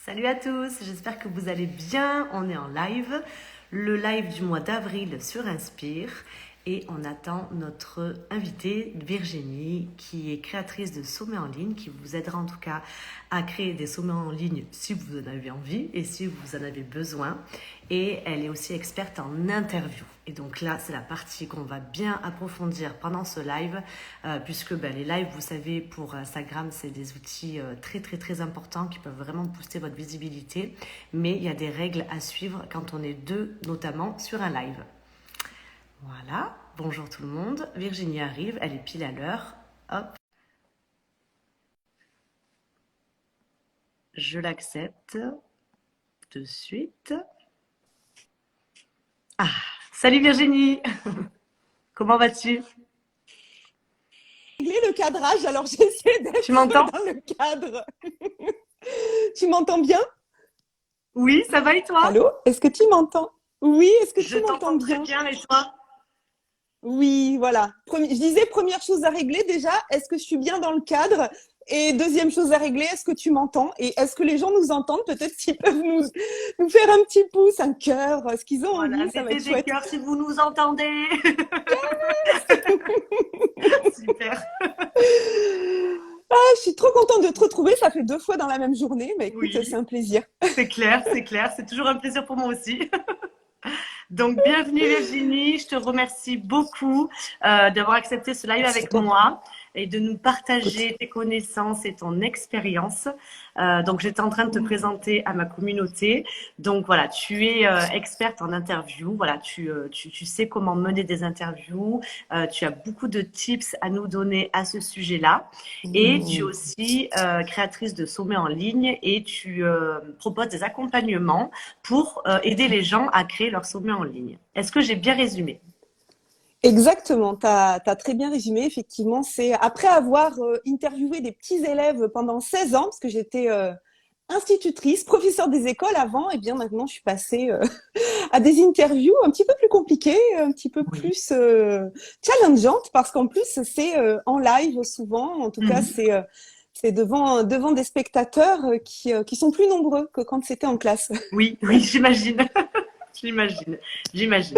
Salut à tous, j'espère que vous allez bien. On est en live, le live du mois d'avril sur Inspire et on attend notre invitée Virginie qui est créatrice de sommets en ligne, qui vous aidera en tout cas à créer des sommets en ligne si vous en avez envie et si vous en avez besoin. Et elle est aussi experte en interview. Et donc là, c'est la partie qu'on va bien approfondir pendant ce live, puisque les lives, vous savez, pour Instagram, c'est des outils très importants qui peuvent vraiment booster votre visibilité. Mais il y a des règles à suivre quand on est deux, notamment sur un live. Voilà, bonjour tout le monde. Virginie arrive, elle est pile à l'heure. Hop. Je l'accepte de suite. Ah, salut Virginie. Comment vas-tu? Régler le cadrage, alors j'essaie d'être Tu m'entends? dans le cadre. Tu m'entends bien? Oui, ça va et toi? Allô? Est-ce que tu m'entends? Oui, est-ce que Je tu m'entends t'entends très bien? bien et toi? Oui, voilà. Je disais, première chose à régler déjà, est-ce que je suis bien dans le cadre? Et deuxième chose à régler, est-ce que tu m'entends? Et est-ce que les gens nous entendent? Peut-être s'ils peuvent nous faire un petit pouce, un cœur, ce qu'ils ont Voilà, envie, ça va mettez être des chouette. cœurs si vous nous entendez. Super. Ah, je suis trop contente de te retrouver, ça fait 2 fois dans la même journée, mais écoute, c'est Oui, un plaisir. c'est clair, c'est clair. C'est toujours un plaisir pour moi aussi. Donc, bienvenue Virginie. Je te remercie beaucoup d'avoir accepté ce live Merci à avec toi. moi et de nous Écoute. partager tes connaissances et ton expérience. Donc, j'étais en train de te présenter à ma communauté. Donc, voilà, tu es experte en interview. Voilà, tu sais comment mener des interviews. Tu as beaucoup de tips à nous donner à ce sujet-là. Et tu es aussi créatrice de sommets en ligne et tu proposes des accompagnements pour aider les gens à créer leur sommet en ligne. Est-ce que j'ai bien résumé? Exactement, tu as très bien résumé, effectivement. C'est après avoir interviewé des petits élèves pendant 16 ans, parce que j'étais institutrice, professeure des écoles avant, et bien maintenant je suis passée à des interviews un petit peu plus compliquées, un petit peu Oui. plus challengeantes, parce qu'en plus c'est en live souvent, en tout cas Mhm. c'est devant des spectateurs qui sont plus nombreux que quand c'était en classe. Oui, oui, j'imagine. J'imagine. J'imagine.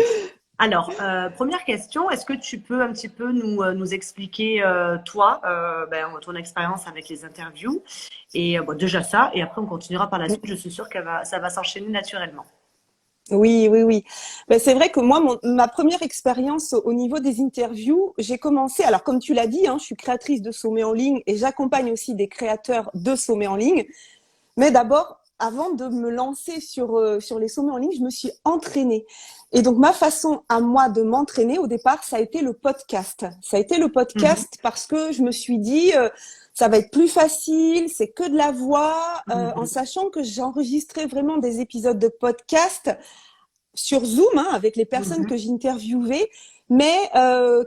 Alors, première question, est-ce que tu peux un petit peu nous expliquer, toi, ton expérience avec les interviews? Et déjà ça, et après on continuera par la suite. Je suis sûre ça va s'enchaîner naturellement. Oui. Ben, c'est vrai que moi, ma première expérience au niveau des interviews, j'ai commencé, alors comme tu l'as dit, hein, je suis créatrice de sommets en ligne et j'accompagne aussi des créateurs de sommets en ligne. Mais d'abord, avant de me lancer sur les sommets en ligne, je me suis entraînée. Et donc, ma façon à moi de m'entraîner, au départ, ça a été le podcast. Ça a été le Mhm. podcast parce que je me suis dit, ça va être plus facile, c'est que de la voix, en Mhm. sachant que j'enregistrais vraiment des épisodes de podcast sur Zoom, hein, avec les personnes Mhm. que j'interviewais, mais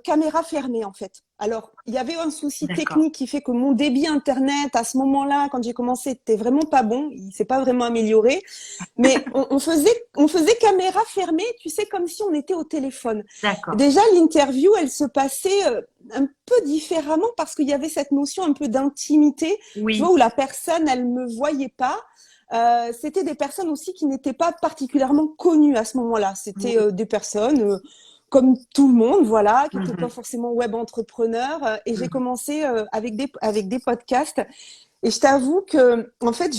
caméra fermée en fait. Alors, il y avait un souci D'accord. technique qui fait que mon débit internet à ce moment-là, quand j'ai commencé, était vraiment pas bon. Il s'est pas vraiment amélioré, mais on faisait caméra fermée, tu sais, comme si on était au téléphone. D'accord. Déjà, l'interview, elle se passait un peu différemment parce qu'il y avait cette notion un peu d'intimité, tu vois, Oui. où la personne, elle me voyait pas. C'était des personnes aussi qui n'étaient pas particulièrement connues à ce moment-là. C'était Oui. des personnes comme tout le monde, voilà, qui n'étaient pas Mhm. forcément web entrepreneurs. Et j'ai Mhm. commencé avec des podcasts. Et je t'avoue que, en fait,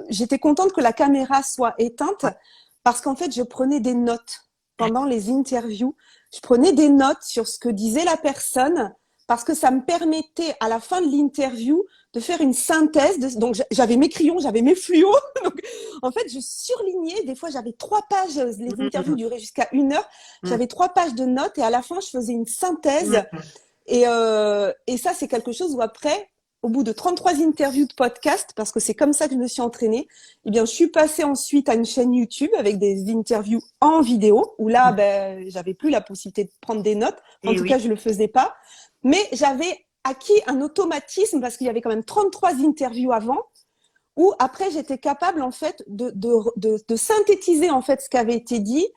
j'étais contente que la caméra soit éteinte Ouais. parce qu'en fait, je prenais des notes pendant les interviews. Je prenais des notes sur ce que disait la personne parce que ça me permettait, à la fin de l'interview, de faire une synthèse. Donc, j'avais mes crayons, j'avais mes fluos. Donc, en fait, je surlignais. Des fois, j'avais 3 pages. Les interviews Mhm. duraient jusqu'à 1 heure. J'avais 3 pages de notes et à la fin, je faisais une synthèse. Mhm. Et ça, c'est quelque chose où après, au bout de 33 interviews de podcast, parce que c'est comme ça que je me suis entraînée, eh bien, je suis passée ensuite à une chaîne YouTube avec des interviews en vidéo, où là, ben, j'avais plus la possibilité de prendre des notes. Enfin, en Et tout cas, oui. je le faisais pas. Mais j'avais acquis un automatisme parce qu'il y avait quand même 33 interviews avant, où après, j'étais capable, en fait, de synthétiser, en fait, ce qui avait été dit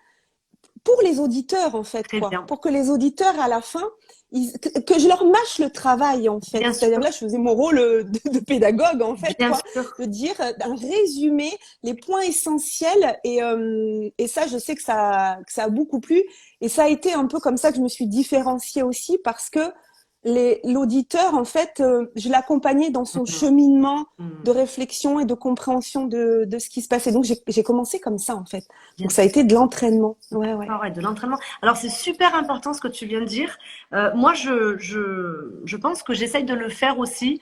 pour les auditeurs, en fait, Très quoi. bien. Pour que les auditeurs, à la fin, que je leur mâche le travail, en fait. Bien C'est-à-dire sûr. là, je faisais mon rôle de pédagogue, en fait, Bien quoi. sûr. De dire un résumé, les points essentiels. Et ça, je sais que ça a beaucoup plu. Et ça a été un peu comme ça que je me suis différenciée aussi parce que l'auditeur, en fait, je l'accompagnais dans son Mhm. cheminement de Mhm. réflexion et de compréhension de ce qui se passait. Donc, j'ai commencé comme ça, en fait. Bien Donc, ça a sûr. été de l'entraînement. Ouais, ouais. Ouais, de l'entraînement. Alors c'est super important ce que tu viens de dire. Moi, je pense que j'essaye de le faire aussi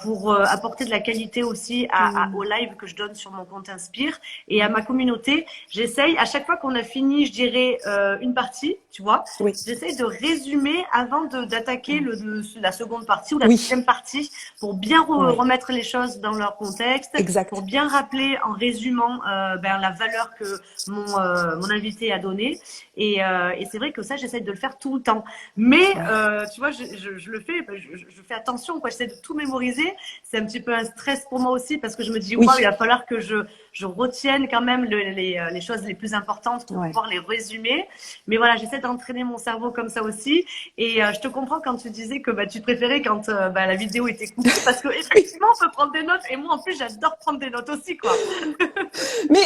pour apporter de la qualité aussi au Mmh. live que je donne sur mon compte Inspire et à ma communauté. J'essaye, à chaque fois qu'on a fini, je dirais, une partie, tu vois, Oui. j'essaye de résumer avant d'attaquer la seconde partie ou la Oui, deuxième partie pour bien ouais, remettre les choses dans leur contexte, pour exact. bien rappeler en résumant la valeur que mon invité a donné. Et c'est vrai que ça, j'essaie de le faire tout le temps. Mais Ouais. tu vois, je le fais, je fais attention, quoi. J'essaie de tout mémoriser. C'est un petit peu un stress pour moi aussi parce que je me dis, waouh, il Oui, va falloir que je retienne quand même les choses les plus importantes pour ouais. pouvoir les résumer. Mais voilà, j'essaie d'entraîner mon cerveau comme ça aussi. Et je te comprends quand tu disais que tu préférais quand la vidéo était coupée parce que Oui. effectivement, on peut prendre des notes. Et moi, en plus, j'adore prendre des notes aussi, quoi.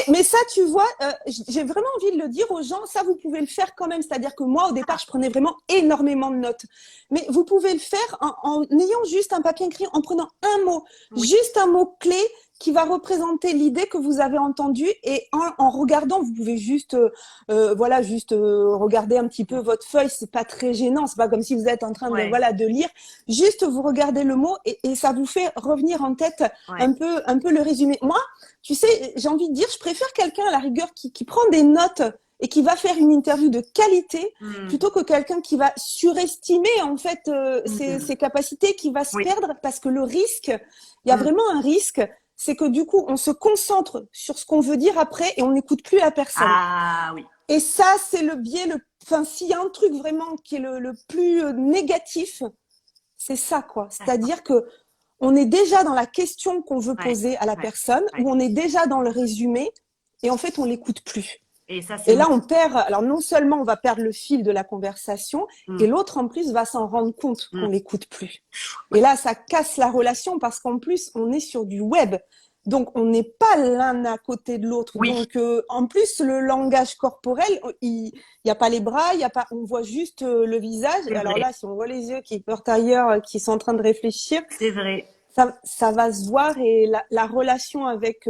Mais ça, tu vois, j'ai vraiment envie de le dire aux gens, ça, vous pouvez le faire quand même. C'est-à-dire que moi, au départ, je prenais vraiment énormément de notes. Mais vous pouvez le faire en ayant juste un papier écrit, en prenant un mot, Oui, juste un mot clé qui va représenter l'idée que vous avez entendue et en regardant, vous pouvez juste, voilà, juste regarder un petit peu votre feuille. C'est pas très gênant. C'est pas comme si vous êtes en train de, ouais, voilà, de lire. Juste vous regardez le mot et ça vous fait revenir en tête ouais. un peu le résumé. Moi, tu sais, j'ai envie de dire, je préfère quelqu'un à la rigueur qui prend des notes et qui va faire une interview de qualité Hmm. plutôt que quelqu'un qui va surestimer en fait Hmm. ses capacités, qui va se Oui. perdre parce que le risque, il y a Hmm. vraiment un risque, c'est que du coup on se concentre sur ce qu'on veut dire après et on n'écoute plus la personne. Ah oui, Et ça, c'est le biais, enfin s'il y a un truc vraiment qui est le plus négatif, c'est ça quoi. d'accord. C'est-à-dire que on est déjà dans la question qu'on veut Ouais, poser à la ouais, personne, ouais. ou on est déjà dans le résumé, et en fait, on l'écoute plus. Et ça, c'est Et là, moi. on perd, alors non seulement on va perdre le fil de la conversation, Hmm. et l'autre en plus va s'en rendre compte Hmm. qu'on l'écoute plus. Et Ouais, là, ça casse la relation parce qu'en plus, on est sur du web. Donc, on n'est pas l'un à côté de l'autre. oui, Donc, en plus, le langage corporel, il y a pas les bras, il y a pas, on voit juste le visage. Et c'est alors vrai, là, si on voit les yeux qui portent ailleurs, qui sont en train de réfléchir, c'est vrai. ça va se voir et la relation avec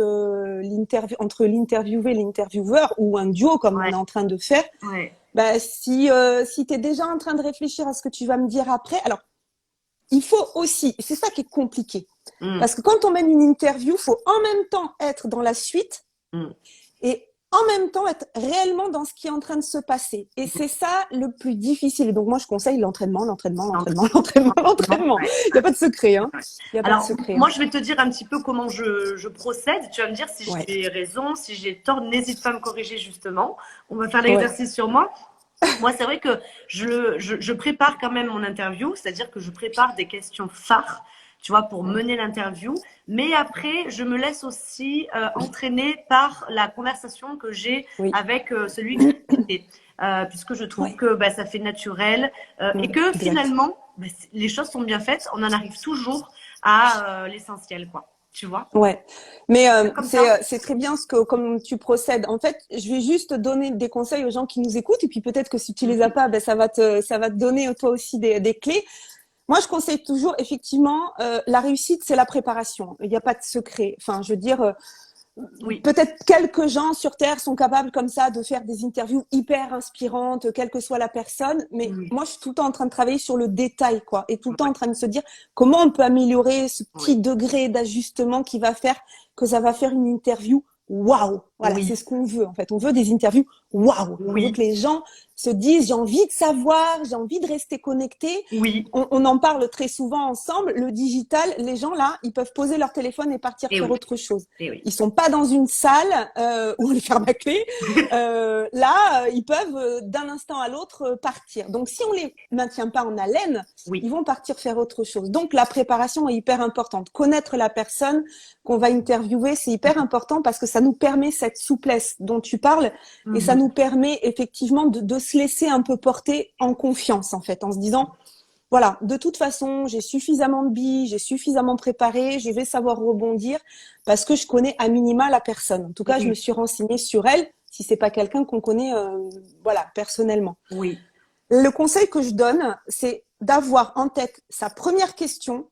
entre l'interviewé et l'intervieweur ou un duo comme on Ouais, est en train de faire, ouais. bah, si tu es déjà en train de réfléchir à ce que tu vas me dire après, alors il faut aussi, c'est ça qui est compliqué, Hmm. parce que quand on mène une interview, il faut en même temps être dans la suite Hmm. et en même temps être réellement dans ce qui est en train de se passer. Et c'est ça le plus difficile. Et donc moi, je conseille l'entraînement, l'entraînement, l'entraînement, l'entraînement, Non, l'entraînement. ouais, Il n'y a pas de secret, hein. ouais. Il n'y a pas de Alors, secret, moi, hein. je vais te dire un petit peu comment je procède. Tu vas me dire si Ouais, j'ai raison, si j'ai tort. N'hésite pas à me corriger, justement. On va faire ouais. l'exercice sur moi. Moi, c'est vrai que je prépare quand même mon interview, c'est-à-dire que je prépare des questions phares, tu vois, pour Ouais. mener l'interview. Mais après, je me laisse aussi entraîner par la conversation que j'ai Oui, avec celui qui est invité. Puisque je trouve ouais, que ça fait naturel et que exact. finalement, les choses sont bien faites. On en arrive toujours à l'essentiel, quoi. Tu vois? Ouais, mais Comme ça. c'est très bien ce que comme tu procèdes. En fait, je vais juste donner des conseils aux gens qui nous écoutent et puis peut-être que si tu les as Mhm. pas, ben ça va te donner toi aussi des clés. Moi, je conseille toujours effectivement la réussite, c'est la préparation. Il n'y a pas de secret. Enfin, je veux dire, Oui, peut-être quelques gens sur Terre sont capables comme ça de faire des interviews hyper inspirantes, quelle que soit la personne. Mais oui, moi, je suis tout le temps en train de travailler sur le détail, quoi, et tout le temps oui, en train de se dire comment on peut améliorer ce petit oui, degré d'ajustement qui va faire que ça va faire une interview. Waouh, voilà, oui, c'est ce qu'on veut en fait. On veut des interviews waouh. On veut oui, que les gens se disent j'ai envie de savoir, j'ai envie de rester connecté. oui, On en parle très souvent ensemble. Le digital, les gens là, ils peuvent poser leur téléphone et partir et faire oui, autre chose. et oui. Ils sont pas dans une salle où on les ferme à clé. Là, ils peuvent d'un instant à l'autre partir. Donc, si on les maintient pas en haleine, Oui, ils vont partir faire autre chose. Donc, la préparation est hyper importante. Connaître la personne qu'on va interviewer, c'est hyper important parce que ça nous permet cette souplesse dont tu parles, et ça nous permet effectivement de se laisser un peu porter en confiance, en fait, en se disant, voilà, de toute façon, j'ai suffisamment de billes, j'ai suffisamment préparé, je vais savoir rebondir parce que je connais à minima la personne. En tout cas, je me suis renseignée sur elle, si c'est pas quelqu'un qu'on connaît, voilà, personnellement. Oui. Le conseil que je donne, c'est d'avoir en tête sa première question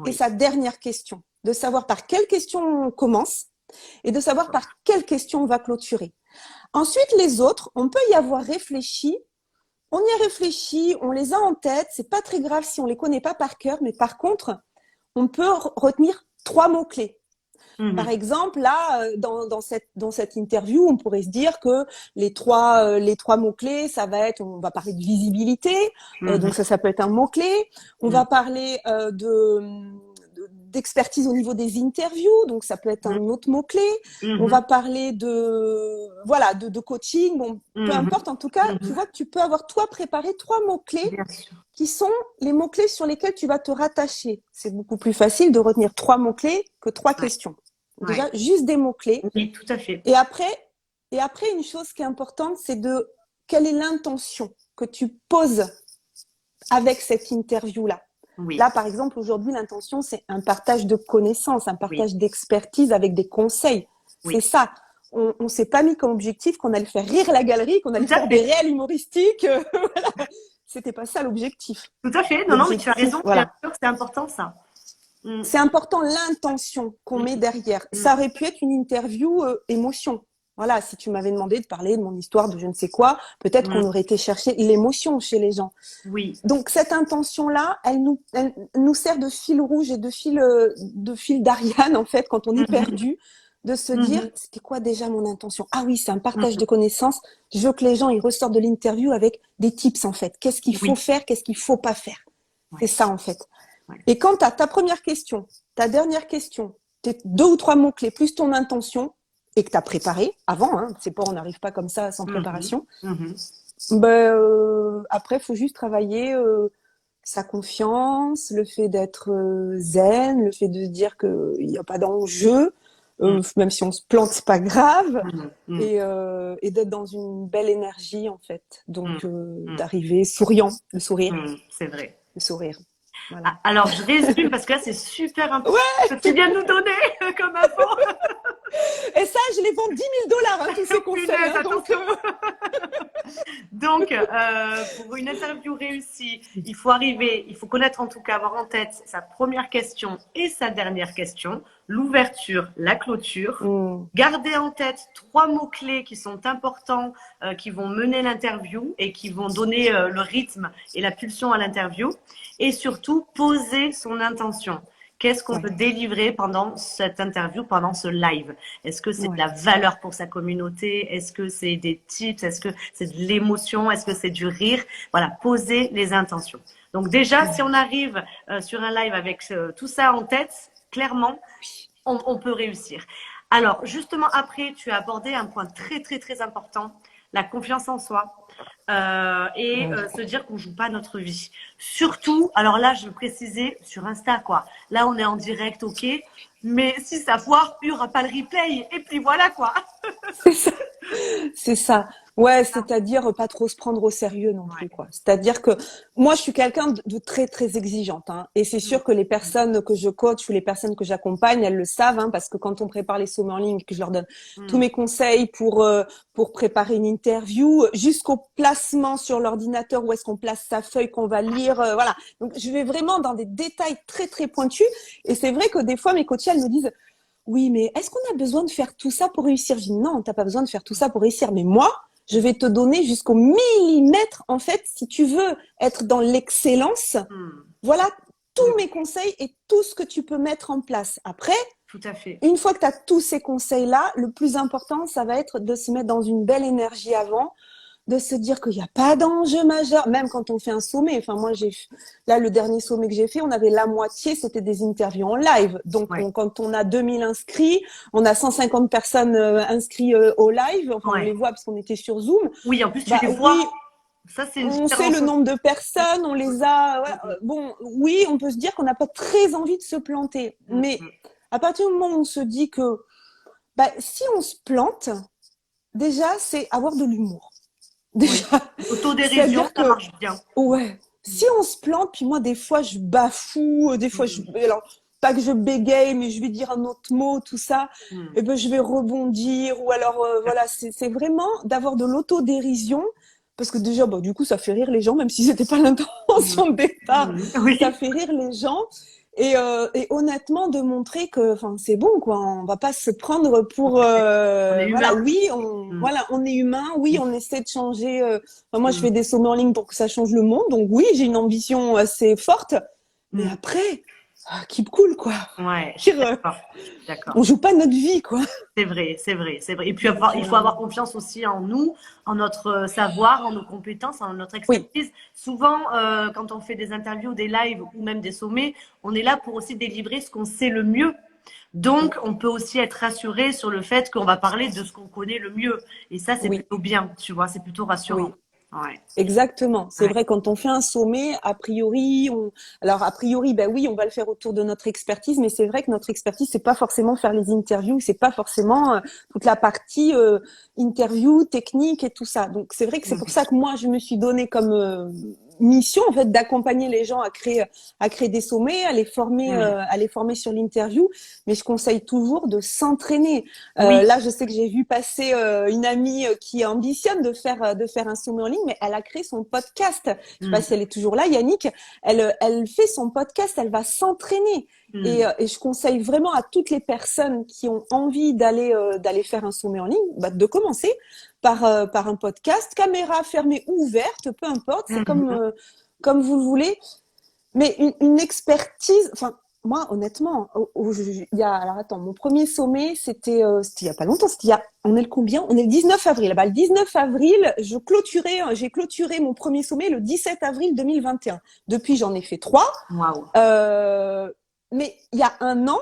et sa dernière question, de savoir par quelle question on commence et de savoir par quelle question on va clôturer. Ensuite, les autres, on peut y avoir réfléchi. On y a réfléchi, on les a en tête, c'est pas très grave si on les connaît pas par cœur, mais par contre, on peut retenir 3 mots-clés. Par exemple, là, dans cette interview, on pourrait se dire que les trois mots-clés, ça va être, on va parler de visibilité, donc ça peut être un mot-clé. On va parler d'expertise au niveau des interviews, donc ça peut être un autre mot-clé. On va parler de coaching, bon, peu importe. En tout cas, tu vois que tu peux avoir toi préparé 3 mots-clés qui sont les mots-clés sur lesquels tu vas te rattacher. C'est beaucoup plus facile de retenir 3 mots-clés que 3 questions. Déjà, juste des mots-clés. Oui, tout à fait. Et après, une chose qui est importante, c'est quelle est l'intention que tu poses avec cette interview-là. Oui. Là, par exemple, aujourd'hui, l'intention, c'est un partage de connaissances, un partage d'expertise avec des conseils. C'est ça. On ne s'est pas mis comme objectif qu'on allait faire rire la galerie, qu'on allait faire des réels humoristiques. Voilà. C'était pas ça l'objectif. Tout à fait. Non, mais tu as raison. Voilà. Bien sûr, c'est important, ça. C'est important l'intention qu'on met derrière. Ça aurait pu être une interview émotion. Voilà, si tu m'avais demandé de parler de mon histoire de je ne sais quoi, peut-être qu'on aurait été chercher l'émotion chez les gens. Oui. Donc cette intention-là, elle nous sert de fil rouge et de fil d'Ariane en fait quand on est perdu, de se dire c'était quoi déjà mon intention. Ah oui, c'est un partage de connaissances. Je veux que les gens ils ressortent de l'interview avec des tips en fait. Qu'est-ce qu'il faut faire, qu'est-ce qu'il faut pas faire. C'est ça en fait. Et quand tu as ta première question, ta dernière question, tes 2 ou 3 mots-clés plus ton intention et que tu as préparé avant, hein, c'est pas on n'arrive pas comme ça sans préparation, après, il faut juste travailler sa confiance, le fait d'être zen, le fait de se dire qu'il n'y a pas d'enjeu, même si on se plante, c'est pas grave, et d'être dans une belle énergie en fait. Donc, d'arriver souriant, le sourire. C'est vrai. Le sourire. Voilà. Alors, je résume parce que là, c'est super important ce que tu viens de nous donner comme info. Et ça, je les vends 10 000 $, hein, tous ces conseils. Hein, donc, pour une interview réussie, il faut connaître en tout cas, avoir en tête sa première question et sa dernière question, l'ouverture, la clôture. Garder en tête 3 mots-clés qui sont importants, qui vont mener l'interview et qui vont donner le rythme et la pulsion à l'interview. Et surtout, poser son intention. Qu'est-ce qu'on veut délivrer pendant cette interview, pendant ce live? Est-ce que c'est de la valeur pour sa communauté? Est-ce que c'est des tips? Est-ce que c'est de l'émotion? Est-ce que c'est du rire? Voilà, poser les intentions. Donc déjà, si on arrive sur un live avec tout ça en tête, clairement, on peut réussir. Alors, justement, après, tu as abordé un point très, très, très important, la confiance en soi. Se dire qu'on joue pas notre vie. Surtout, alors là, je veux préciser sur Insta, quoi. Là, on est en direct, ok. Mais si ça foire, il n'y aura pas le replay. Et puis voilà, quoi. C'est ça. Ouais, c'est-à-dire pas trop se prendre au sérieux non plus, quoi. C'est-à-dire que moi, je suis quelqu'un de très, très exigeante, hein. Et c'est sûr que les personnes que je coach ou les personnes que j'accompagne, elles le savent, hein, parce que quand on prépare les sommets en ligne, que je leur donne tous mes conseils pour préparer une interview, jusqu'au placement sur l'ordinateur, où est-ce qu'on place sa feuille qu'on va lire, voilà. Donc, je vais vraiment dans des détails très, très pointus. Et c'est vrai que des fois, mes coachs, elles me disent, oui, mais est-ce qu'on a besoin de faire tout ça pour réussir? Je dis, non, t'as pas besoin de faire tout ça pour réussir. Mais moi, je vais te donner jusqu'au millimètre, en fait, si tu veux être dans l'excellence. Voilà tous mes conseils et tout ce que tu peux mettre en place. Après, tout à fait. Une fois que tu as tous ces conseils-là, le plus important, ça va être de se mettre dans une belle énergie avant, de se dire qu'il n'y a pas d'enjeu majeur, même quand on fait un sommet. Enfin, moi, là, le dernier sommet que j'ai fait, on avait la moitié, c'était des interviews en live. Donc, quand on a 2000 inscrits, on a 150 personnes inscrites au live. Enfin, on les voit parce qu'on était sur Zoom. Oui, en plus, tu les vois. Ça, c'est on sait le nombre de personnes, on les a. Voilà. Bon, oui, on peut se dire qu'on n'a pas très envie de se planter. Mais à partir du moment où on se dit que Bah, si on se plante, déjà, c'est avoir de l'humour. Déjà, Oui. Autodérision, c'est-à-dire ça que, marche bien. ouais, Mm. si on se plante, puis moi, des fois, je bafoue, des fois, Mm. alors, pas que je bégaye, mais je vais dire un autre mot, tout ça, Mm. et ben, je vais rebondir, ou alors, voilà, c'est vraiment d'avoir de l'autodérision, parce que déjà, bah, du coup, ça fait rire les gens, même si c'était pas Mm. l'intention de départ, Mm. ça Oui, fait rire les gens. Et honnêtement, de montrer que, enfin, c'est bon, quoi. On va pas se prendre pour, on est voilà, humain. oui, Mm. voilà, on est humain, oui, on essaie de changer. Enfin, moi, je Mm. fais des sommets en ligne pour que ça change le monde, donc oui, j'ai une ambition assez forte. Mais Mm. après, keep cool, quoi. Ouais, je suis Dire, d'accord. Je suis d'accord. on joue pas notre vie, quoi. C'est vrai, c'est vrai, c'est vrai. Et puis Donc, il faut avoir confiance aussi en nous, en notre savoir, en nos compétences, en notre oui, expertise. Souvent, quand on fait des interviews, des lives ou même des sommets, on est là pour aussi délivrer ce qu'on sait le mieux. Donc, on peut aussi être rassuré sur le fait qu'on va parler de ce qu'on connaît le mieux. Et ça, c'est oui, plutôt bien, tu vois, c'est plutôt rassurant. oui. Ouais, Exactement. C'est ouais. vrai, quand on fait un sommet, a priori, alors a priori, ben oui, on va le faire autour de notre expertise, mais c'est vrai que notre expertise, c'est pas forcément faire les interviews, c'est pas forcément toute la partie interview, technique et tout ça. Donc c'est vrai que c'est pour ça que moi, je me suis donné comme mission en fait d'accompagner les gens à créer des sommets, Mm. à les former sur l'interview. Mais je conseille toujours de s'entraîner. Oui. Là, je sais que j'ai vu passer une amie qui ambitionne de faire un sommet en ligne, mais elle a créé son podcast. Je sais pas Mm. si elle est toujours là, Yannick. Elle fait son podcast, elle va s'entraîner. Mm. Et je conseille vraiment à toutes les personnes qui ont envie d'aller faire un sommet en ligne, bah, de commencer par un podcast, caméra fermée ou ouverte, peu importe, c'est Mhm. comme vous le voulez. Mais une expertise, enfin, moi, honnêtement, il y a, alors attends, mon premier sommet, c'était il y a pas longtemps, on est le combien? On est le 19 avril. Bah, le 19 avril, j'ai clôturé mon premier sommet le 17 avril 2021. Depuis, j'en ai fait 3. Waouh. Euh, mais il y a un an,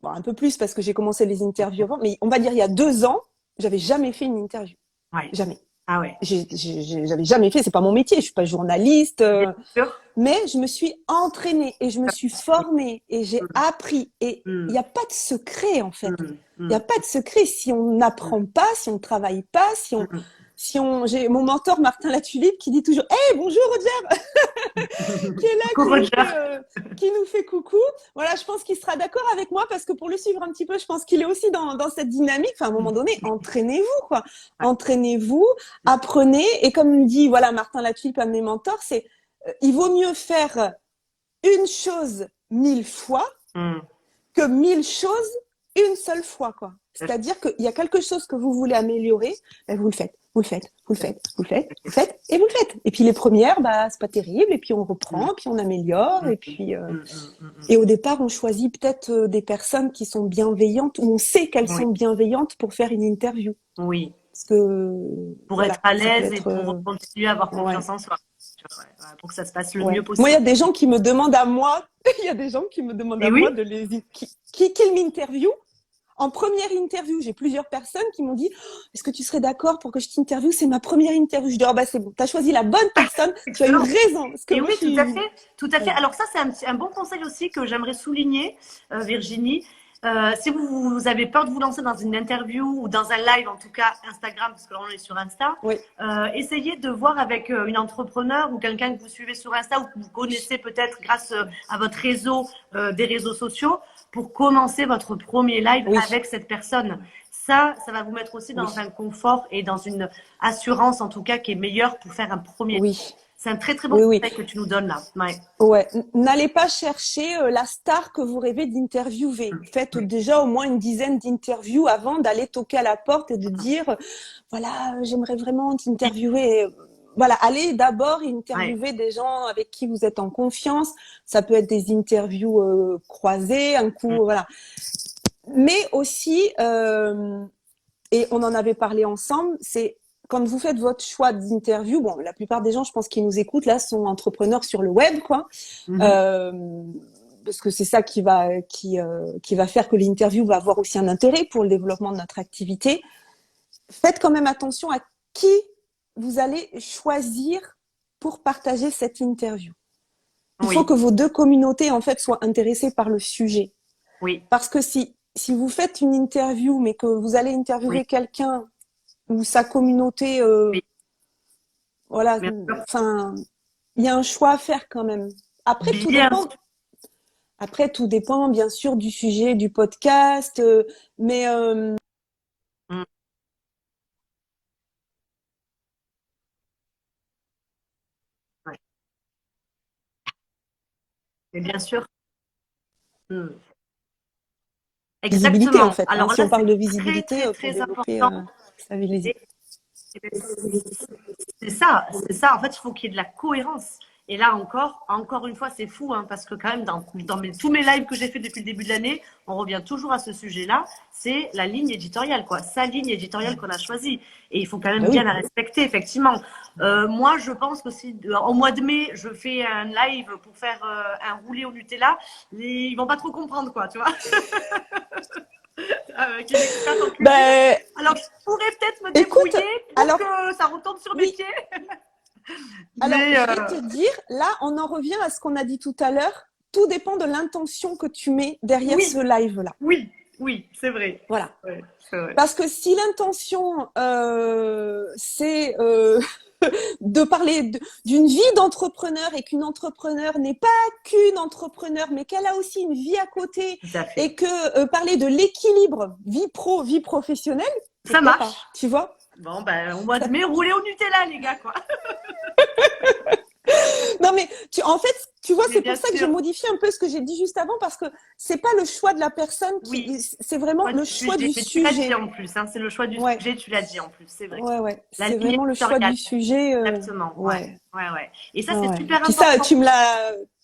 bon, un peu plus parce que j'ai commencé les interviews avant, mais on va dire il y a 2 ans, j'avais jamais fait une interview. Ouais. Jamais. Ah ouais. J'avais jamais fait, c'est pas mon métier, je suis pas journaliste, Bien sûr. mais je me suis entraînée et je me suis formée et j'ai Mm. appris. Et il Mm. n'y a pas de secret, en fait. Mm. Il n'y a Mm. pas de secret si on n'apprend pas, si on ne travaille pas, Mm. j'ai mon mentor Martin Latulippe qui dit toujours, hey, bonjour Roger, qui est là, Coucou Roger. qui nous fait coucou. Voilà, je pense qu'il sera d'accord avec moi parce que pour le suivre un petit peu, je pense qu'il est aussi dans cette dynamique. Enfin, à un moment donné, entraînez-vous, quoi. Entraînez-vous, apprenez. Et comme dit, voilà, Martin Latulippe, un de mes mentors, c'est, il vaut mieux faire une chose 1000 fois Mm. que 1000 choses une seule fois, quoi. C'est-à-dire qu'il y a quelque chose que vous voulez améliorer, ben vous le faites, vous le faites, vous le faites, vous le faites, vous le faites, et vous le faites. Et puis les premières, bah c'est pas terrible, et puis on Mm. reprend, puis on améliore, Mm. et puis Mm. Mm. et au départ on choisit peut-être des personnes qui sont bienveillantes, ou on sait qu'elles Oui, sont bienveillantes pour faire une interview, oui. parce que Pour être voilà, à ça peut l'aise et être pour continuer à avoir ouais. confiance en soi. Ouais, ouais, pour que ça se passe le Ouais. mieux Moi, il y possible. a des gens qui me demandent à moi, il y a des gens qui me demandent Et à moi oui, de qu'ils m'interviewent. En première interview, j'ai plusieurs personnes qui m'ont dit, oh, est-ce que tu serais d'accord pour que je t'interviewe? C'est ma première interview. Je dis, oh, bah, c'est bon, t'as choisi la bonne personne, tu as eu excellent. raison. Parce que Et moi, oui, je tout à suis, fait, tout à fait. ouais. Alors ça, c'est un bon conseil aussi que j'aimerais souligner, Virginie. Si vous avez peur de vous lancer dans une interview ou dans un live, en tout cas Instagram, parce que là on est sur Insta, Oui, essayez de voir avec une entrepreneur ou quelqu'un que vous suivez sur Insta ou que vous connaissez peut-être grâce à votre réseau des réseaux sociaux pour commencer votre premier live oui, avec cette personne. Ça va vous mettre aussi dans oui, un confort et dans une assurance en tout cas qui est meilleure pour faire un premier live. oui, C'est un très très bon oui, oui. conseil que tu nous donnes là. Ouais. Ouais, n'allez pas chercher la star que vous rêvez d'interviewer. Faites déjà au moins une dizaine d'interviews avant d'aller toquer à la porte et de dire, voilà, j'aimerais vraiment t'interviewer. Voilà, allez d'abord Ouais. interviewer des gens avec qui vous êtes en confiance. Ça peut être des interviews croisées, un coup, voilà. Mais aussi, et on en avait parlé ensemble, c'est quand vous faites votre choix d'interview, bon, la plupart des gens, je pense, qui nous écoutent là, sont entrepreneurs sur le web, quoi, Mhm. euh, parce que c'est ça qui va faire que l'interview va avoir aussi un intérêt pour le développement de notre activité. Faites quand même attention à qui vous allez choisir pour partager cette interview. Il faut Oui, que vos deux communautés en fait soient intéressées par le sujet, oui. parce que si si vous faites une interview, mais que vous allez Oui, interviewer quelqu'un ou sa communauté, oui, voilà, bien sûr. enfin, il y a un choix à faire quand même. Après, tout Bien dépend. sûr. Après, tout dépend bien sûr du sujet du podcast, mais Mm, ouais. Et bien sûr. Mm. visibilité en Exactement. fait. Hein. Alors Si là, on parle c'est de très, visibilité très, pour très développer important. sa visibilité. C'est ça, c'est ça. En fait, il faut qu'il y ait de la cohérence. Et là encore une fois, c'est fou, hein, parce que quand même, tous mes lives que j'ai fait depuis le début de l'année, on revient toujours à ce sujet-là. C'est la ligne éditoriale, quoi. Sa ligne éditoriale qu'on a choisie. Et il faut quand même Ben bien oui. la respecter, effectivement. Moi, je pense que si au mois de mai, je fais un live pour faire un roulé au Nutella, ils vont pas trop comprendre, quoi, tu vois. Qui est une experte en cuisine. Ben, Alors, je pourrais peut-être me écoute, débrouiller pour alors que ça retombe sur mes oui, pieds. alors Mais je vais te dire, là, on en revient à ce qu'on a dit tout à l'heure. Tout dépend de l'intention que tu mets derrière oui, ce live-là. oui, oui, c'est vrai. Voilà. Ouais, c'est vrai. Parce que si l'intention, c'est de parler d'une vie d'entrepreneur et qu'une entrepreneur n'est pas qu'une entrepreneur, mais qu'elle a aussi une vie à côté Tout à fait. et que parler de l'équilibre vie pro, vie professionnelle, Ça pourquoi marche. pas, tu vois? Bon, ben, au mois de mai, roulez au Nutella, les gars, quoi. Non, mais en fait, tu vois, Mais c'est pour bien ça que j'ai sûr. modifié un peu ce que j'ai dit juste avant parce que c'est pas le choix de la personne Oui. c'est vraiment Choix le du choix sujet. du Mais tu l'as dit sujet. en plus, hein, c'est le choix du Ouais, sujet, tu l'as dit en plus, c'est vrai. ouais, ouais. La C'est ligne vraiment le choix éditoriale. du sujet. Exactement, ouais. Ouais, Ouais, ouais. Et ça, ouais, c'est ouais. super Puis ça, important.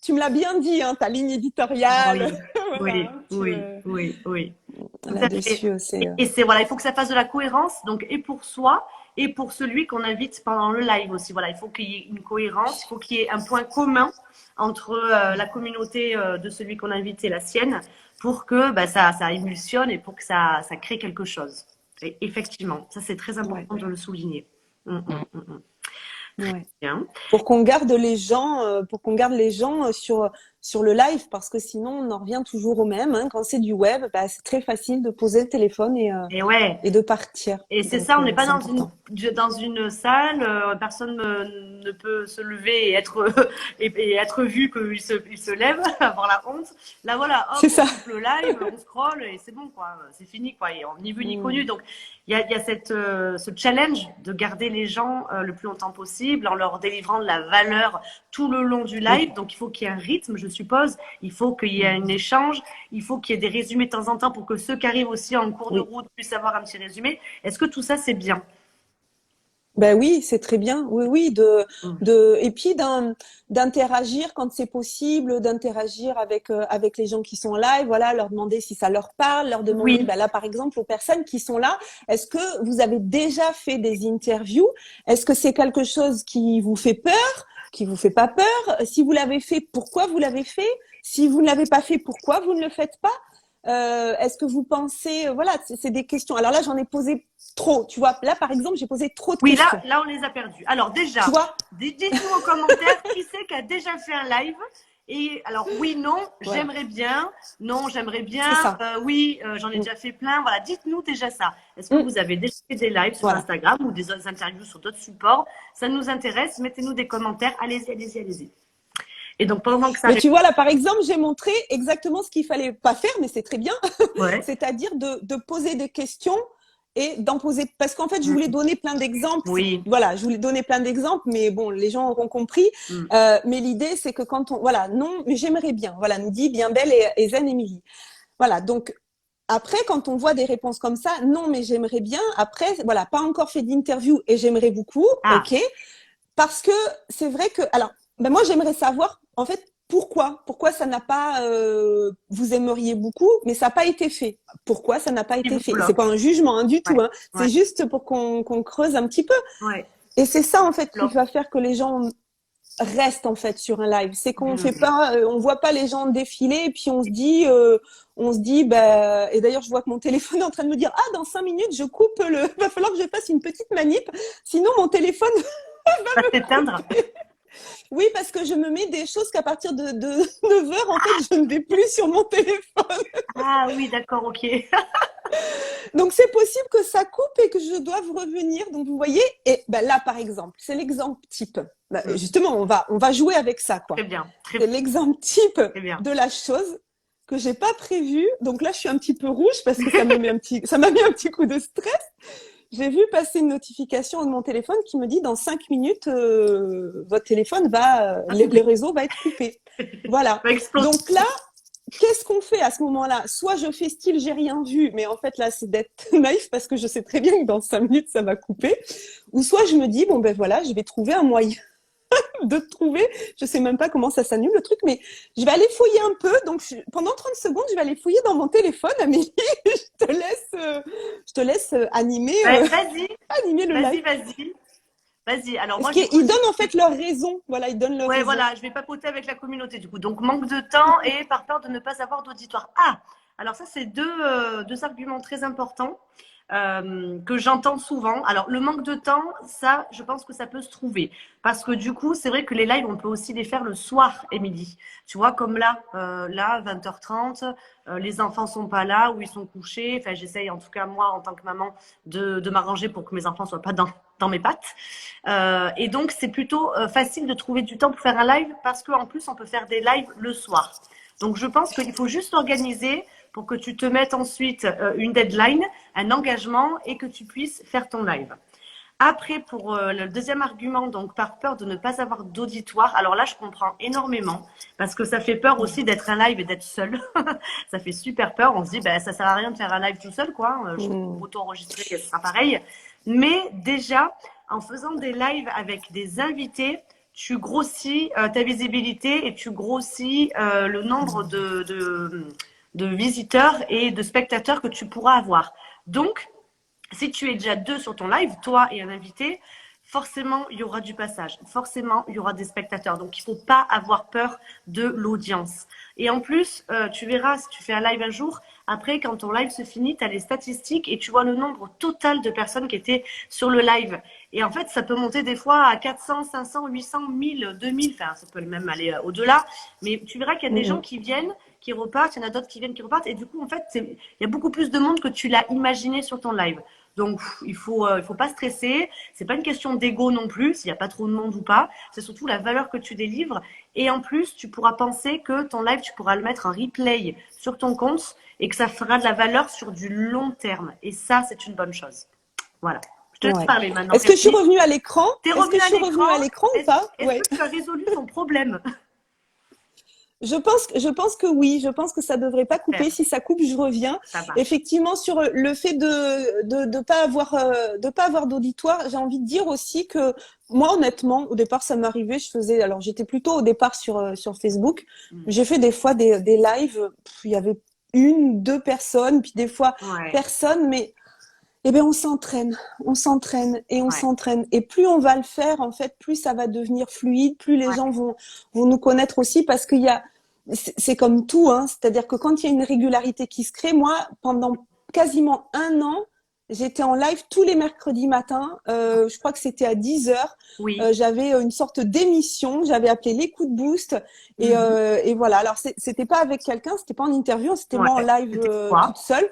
tu me l'as bien dit, hein, ta ligne éditoriale. Oui, Voilà, oui, hein, oui, oui, oui. Tout à fait. là-dessus, c'est. Et c'est voilà, il faut que ça fasse de la cohérence, donc et pour soi et pour celui qu'on invite pendant le live aussi. Voilà, il faut qu'il y ait une cohérence, il faut qu'il y ait un point commun entre la communauté de celui qu'on invite et la sienne pour que bah, ça émulsionne et pour que ça crée quelque chose. Et effectivement, ça c'est très Ouais, important de le souligner. ouais. Bien. Pour qu'on garde les gens sur le live, parce que sinon on en revient toujours au même. Hein. Quand c'est du web, bah, c'est très facile de poser le téléphone Et ouais, et de partir. et c'est Donc ça, on n'est pas c'est dans important. une salle, personne ne peut se lever et être, et être vu qu'il se lève, avoir la honte. Là, voilà, hop, C'est on ça. coupe le live, on scrolle et c'est bon, quoi. C'est fini, quoi. Et on n'y vu ni connu. Mm. Donc, il y a ce challenge de garder les gens le plus longtemps possible en leur délivrant de la valeur tout le long du Oui. live. Donc, il faut qu'il y ait un rythme, je suppose. Il faut qu'il y ait un échange. Il faut qu'il y ait des résumés de temps en temps pour que ceux qui arrivent aussi en cours de Oui. route puissent avoir un petit résumé. Est-ce que tout ça, c'est bien? Ben oui, c'est très bien. Oui, oui, Mm. et puis d'interagir quand c'est possible, d'interagir avec les gens qui sont live, voilà, leur demander si ça leur parle, leur demander, Oui, ben là, par exemple, aux personnes qui sont là, est-ce que vous avez déjà fait des interviews? Est-ce que c'est quelque chose qui vous fait peur, qui vous fait pas peur? Si vous l'avez fait, pourquoi vous l'avez fait? Si vous ne l'avez pas fait, pourquoi vous ne le faites pas? Est-ce que vous pensez, voilà, c'est des questions. Alors là, j'en ai posé trop, tu vois. Là, par exemple, j'ai posé trop de oui, questions. là, on les a perdus. Alors, Tu déjà, vois? dites-nous en commentaire qui c'est qui a déjà fait un live. Et alors, oui, non, Voilà, j'aimerais bien. Non, j'aimerais bien. c'est ça. Oui, j'en ai Mm. déjà fait plein. Voilà, dites-nous déjà ça. Est-ce que Mm. vous avez déjà fait des lives sur Voilà. Instagram ou des autres interviews sur d'autres supports? Ça nous intéresse. Mettez-nous des commentaires. Allez-y, allez-y, allez-y. Et donc, pendant que ça Mais arrive. tu vois, là, par exemple, j'ai montré exactement ce qu'il fallait pas faire, mais c'est très bien. Ouais. C'est-à-dire de poser des questions et d'en poser. Parce qu'en fait, je voulais Mm. donner plein d'exemples. Oui. Voilà, je voulais donner plein d'exemples, mais bon, les gens auront compris. Mm. Mais l'idée, c'est que quand on. Voilà, non, mais j'aimerais bien. Voilà, nous dit bien belle et zen Émilie. Voilà, donc après, quand on voit des réponses comme ça, non, mais j'aimerais bien. Après, voilà, pas encore fait d'interview et j'aimerais beaucoup, Ah, ok. Parce que c'est vrai que, alors, ben moi, j'aimerais savoir, en fait, pourquoi ça n'a pas, vous aimeriez beaucoup, mais ça n'a pas été fait. Pourquoi ça n'a pas qui été vous fait? C'est bloque. pas un jugement hein, du Ouais. tout, hein. Ouais. C'est juste pour qu'on creuse un petit peu. Ouais. Et c'est ça, en fait, qui Bloque. va faire que les gens restent en fait sur un live. C'est qu'on fait Mm. pas, on voit pas les gens défiler et puis on se dit, bah, et d'ailleurs je vois que mon téléphone est en train de me dire, ah dans 5 minutes je coupe va falloir que je fasse une petite manip, sinon mon téléphone Va s'éteindre. Oui, parce que je me mets des choses qu'à partir de 9 heures, en fait, je ne vais plus sur mon téléphone. Ah oui, d'accord, ok. Donc, c'est possible que ça coupe et que je doive revenir. Donc, vous voyez, et ben là, par exemple, c'est l'exemple type. Ben, Hmm. justement, on va jouer avec ça, Très quoi. bien, C'est l'exemple type très bien. de la chose que j'ai pas prévu. Donc là, je suis un petit peu rouge parce que ça m'a mis un petit coup de stress. J'ai vu passer une notification de mon téléphone qui me dit dans 5 minutes, votre téléphone le réseau va être coupé. Voilà. Va exploser. Donc là, qu'est-ce qu'on fait à ce moment-là? Soit je fais style j'ai rien vu, mais en fait là c'est d'être naïf parce que je sais très bien que dans 5 minutes ça va couper. Ou soit je me dis bon ben voilà, je vais trouver un moyen de trouver. Je sais même pas comment ça s'annule le truc, mais je vais aller fouiller un peu. Donc pendant 30 secondes, je vais aller fouiller dans mon téléphone. Amélie, je te laisse animer, Ouais, vas-y, animer le live. vas-y, vas-y. Vas-y. Alors Parce moi, qu'ils donnent en fait leur raison. Voilà, ils donnent leur ouais, raison. voilà, je vais papoter avec la communauté du coup. Donc manque de temps et par peur de ne pas avoir d'auditoire. Ah, alors ça c'est deux arguments très importants que j'entends souvent. Alors le manque de temps, ça, je pense que ça peut se trouver parce que du coup, c'est vrai que les lives, on peut aussi les faire le soir, Émilie. Tu vois, comme là, 20h30, les enfants sont pas là ou ils sont couchés. Enfin, j'essaye en tout cas moi en tant que maman de m'arranger pour que mes enfants soient pas dans mes pattes. Et donc, c'est plutôt facile de trouver du temps pour faire un live parce qu'en plus, on peut faire des lives le soir. Donc, je pense qu'il faut juste organiser pour que tu te mettes ensuite une deadline, un engagement et que tu puisses faire ton live. Après, pour le deuxième argument, donc par peur de ne pas avoir d'auditoire, alors là, je comprends énormément parce que ça fait peur aussi d'être un live et d'être seul. Ça fait super peur. On se dit, ben, ça sert à rien de faire un live tout seul, quoi. Je peux m'auto-enregistrer, ce sera pareil. Mais déjà, en faisant des lives avec des invités, tu grossis ta visibilité et tu grossis le nombre de visiteurs et de spectateurs que tu pourras avoir. Donc, si tu es déjà deux sur ton live, toi et un invité, forcément, il y aura du passage. Forcément, il y aura des spectateurs. Donc, il ne faut pas avoir peur de l'audience. Et en plus, tu verras, si tu fais un live un jour, après, quand ton live se finit, tu as les statistiques et tu vois le nombre total de personnes qui étaient sur le live. Et en fait, ça peut monter des fois à 400, 500, 800, 1000, 2000. Enfin, ça peut même aller au-delà. Mais tu verras qu'il y a des gens qui viennent, qui repartent. Il y en a d'autres qui viennent, qui repartent. Et du coup, en fait, il y a beaucoup plus de monde que tu l'as imaginé sur ton live. Donc, il faut pas stresser. C'est pas une question d'ego non plus, s'il n'y a pas trop de monde ou pas. C'est surtout la valeur que tu délivres. Et en plus, tu pourras penser que ton live, tu pourras le mettre en replay sur ton compte et que ça fera de la valeur sur du long terme. Et ça, c'est une bonne chose. Voilà. Je te laisse parler maintenant. Est-ce que je suis revenue à l'écran? T'es revenue à l'écran ou pas? Est-ce que tu as résolu ton problème? Je pense que oui. Je pense que ça devrait pas couper. Si ça coupe, je reviens. Effectivement, sur le fait de pas avoir d'auditoire, j'ai envie de dire aussi que moi, honnêtement, au départ, ça m'arrivait. Alors j'étais plutôt au départ sur Facebook. J'ai fait des fois des lives. Il y avait une, deux personnes, puis des fois personne, mais eh bien, on s'entraîne et on s'entraîne. Et plus on va le faire, en fait, plus ça va devenir fluide, plus les gens vont nous connaître aussi parce qu'il y a, c'est comme tout, hein. C'est-à-dire que quand il y a une régularité qui se crée, moi, pendant quasiment 1 an, j'étais en live tous les mercredis matins. Je crois que c'était à 10h. J'avais une sorte d'émission. J'avais appelé les coups de boost. Et voilà. Alors, c'était pas avec quelqu'un, c'était pas en interview, c'était moi en live toute seule.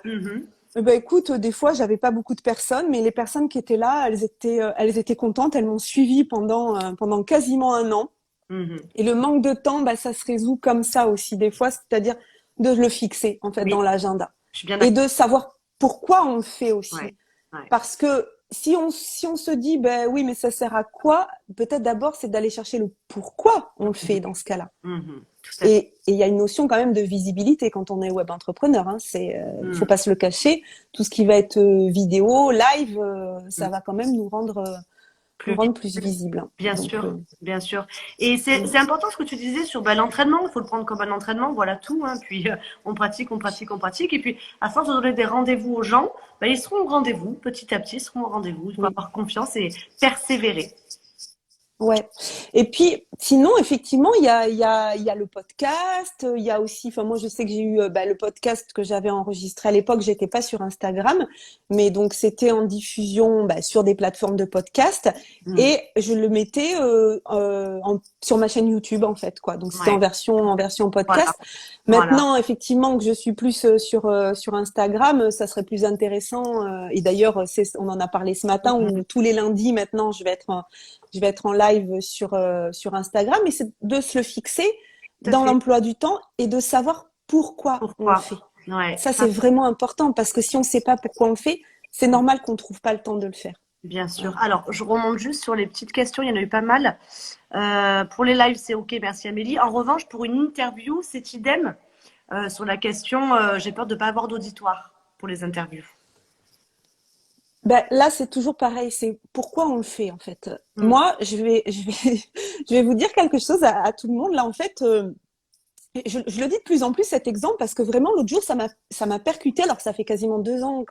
Ben écoute, des fois, j'avais pas beaucoup de personnes, mais les personnes qui étaient là, elles étaient contentes. Elles m'ont suivie pendant quasiment 1 an. Et le manque de temps, bah, ça se résout comme ça aussi des fois, c'est-à-dire de le fixer en fait dans l'agenda et de savoir pourquoi on le fait aussi. Parce que si on se dit, ben oui, mais ça sert à quoi? Peut-être d'abord, c'est d'aller chercher le pourquoi on le fait dans ce cas-là. Et il y a une notion quand même de visibilité quand on est web entrepreneur. Hein. Faut pas se le cacher. Tout ce qui va être vidéo, live, ça va quand même nous rendre plus visible. Bien sûr, bien sûr. Et c'est important ce que tu disais sur l'entraînement. Il faut le prendre comme un entraînement, voilà tout. Hein. Puis on pratique. Et puis à force de donner des rendez-vous aux gens, ils seront au rendez-vous petit à petit. Ils seront au rendez-vous. Il faut avoir confiance et persévérer. Ouais. Et puis, sinon, effectivement, il y a le podcast. Il y a aussi, enfin, moi, je sais que j'ai eu le podcast que j'avais enregistré à l'époque. J'étais pas sur Instagram, mais donc c'était en diffusion sur des plateformes de podcast Mm. et je le mettais sur ma chaîne YouTube en fait, quoi. Donc c'était Ouais, en version voilà, podcast. voilà. Maintenant, effectivement, que je suis plus sur Instagram, ça serait plus intéressant. Et d'ailleurs, on en a parlé ce matin Mm. où tous les lundis maintenant, je vais être en live sur Instagram, et c'est de se le fixer Tout à dans fait. l'emploi du temps et de savoir pourquoi on le Pourquoi? fait. Ouais, Ça, c'est vraiment important parce que si on ne sait pas pourquoi on le fait, c'est normal qu'on ne trouve pas le temps de le faire. bien sûr. Voilà. Alors, je remonte juste sur les petites questions, il y en a eu pas mal. Pour les lives, c'est OK, merci Amélie. En revanche, pour une interview, c'est idem. Sur la question, j'ai peur de ne pas avoir d'auditoire pour les interviews. Ben, là, c'est toujours pareil. C'est pourquoi on le fait, en fait. Mm. Moi, je vais vous dire quelque chose à tout le monde. Là, en fait, je le dis de plus en plus cet exemple parce que vraiment l'autre jour ça m'a percuté alors que ça fait quasiment 2 ans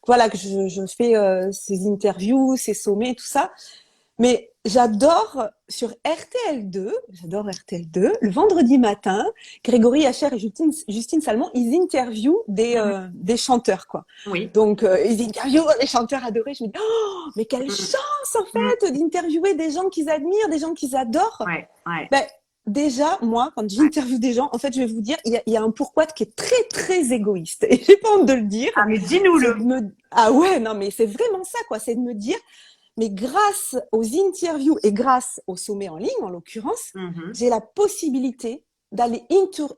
voilà que je fais ces interviews, ces sommets, tout ça. Mais j'adore RTL2, le vendredi matin, Grégory Hacher et Justine Salmon, ils interviewent Mhm. des chanteurs, quoi. Oui. Donc, ils interviewent des chanteurs adorés. Je me dis, oh, mais quelle Mm. chance, en Mm. fait, d'interviewer des gens qu'ils admirent, des gens qu'ils adorent. Ouais, ouais, Ben, déjà, moi, quand ouais. j'interviewe des gens, en fait, je vais vous dire, il y a un pourquoi qui est très, très égoïste. Et j'ai pas honte de le dire. Ah, mais C'est de dis-nous-le. me, ah ouais, non, mais c'est vraiment ça, quoi. C'est de me dire, mais grâce aux interviews et grâce au sommet en ligne, en l'occurrence, Mhm. j'ai la possibilité d'aller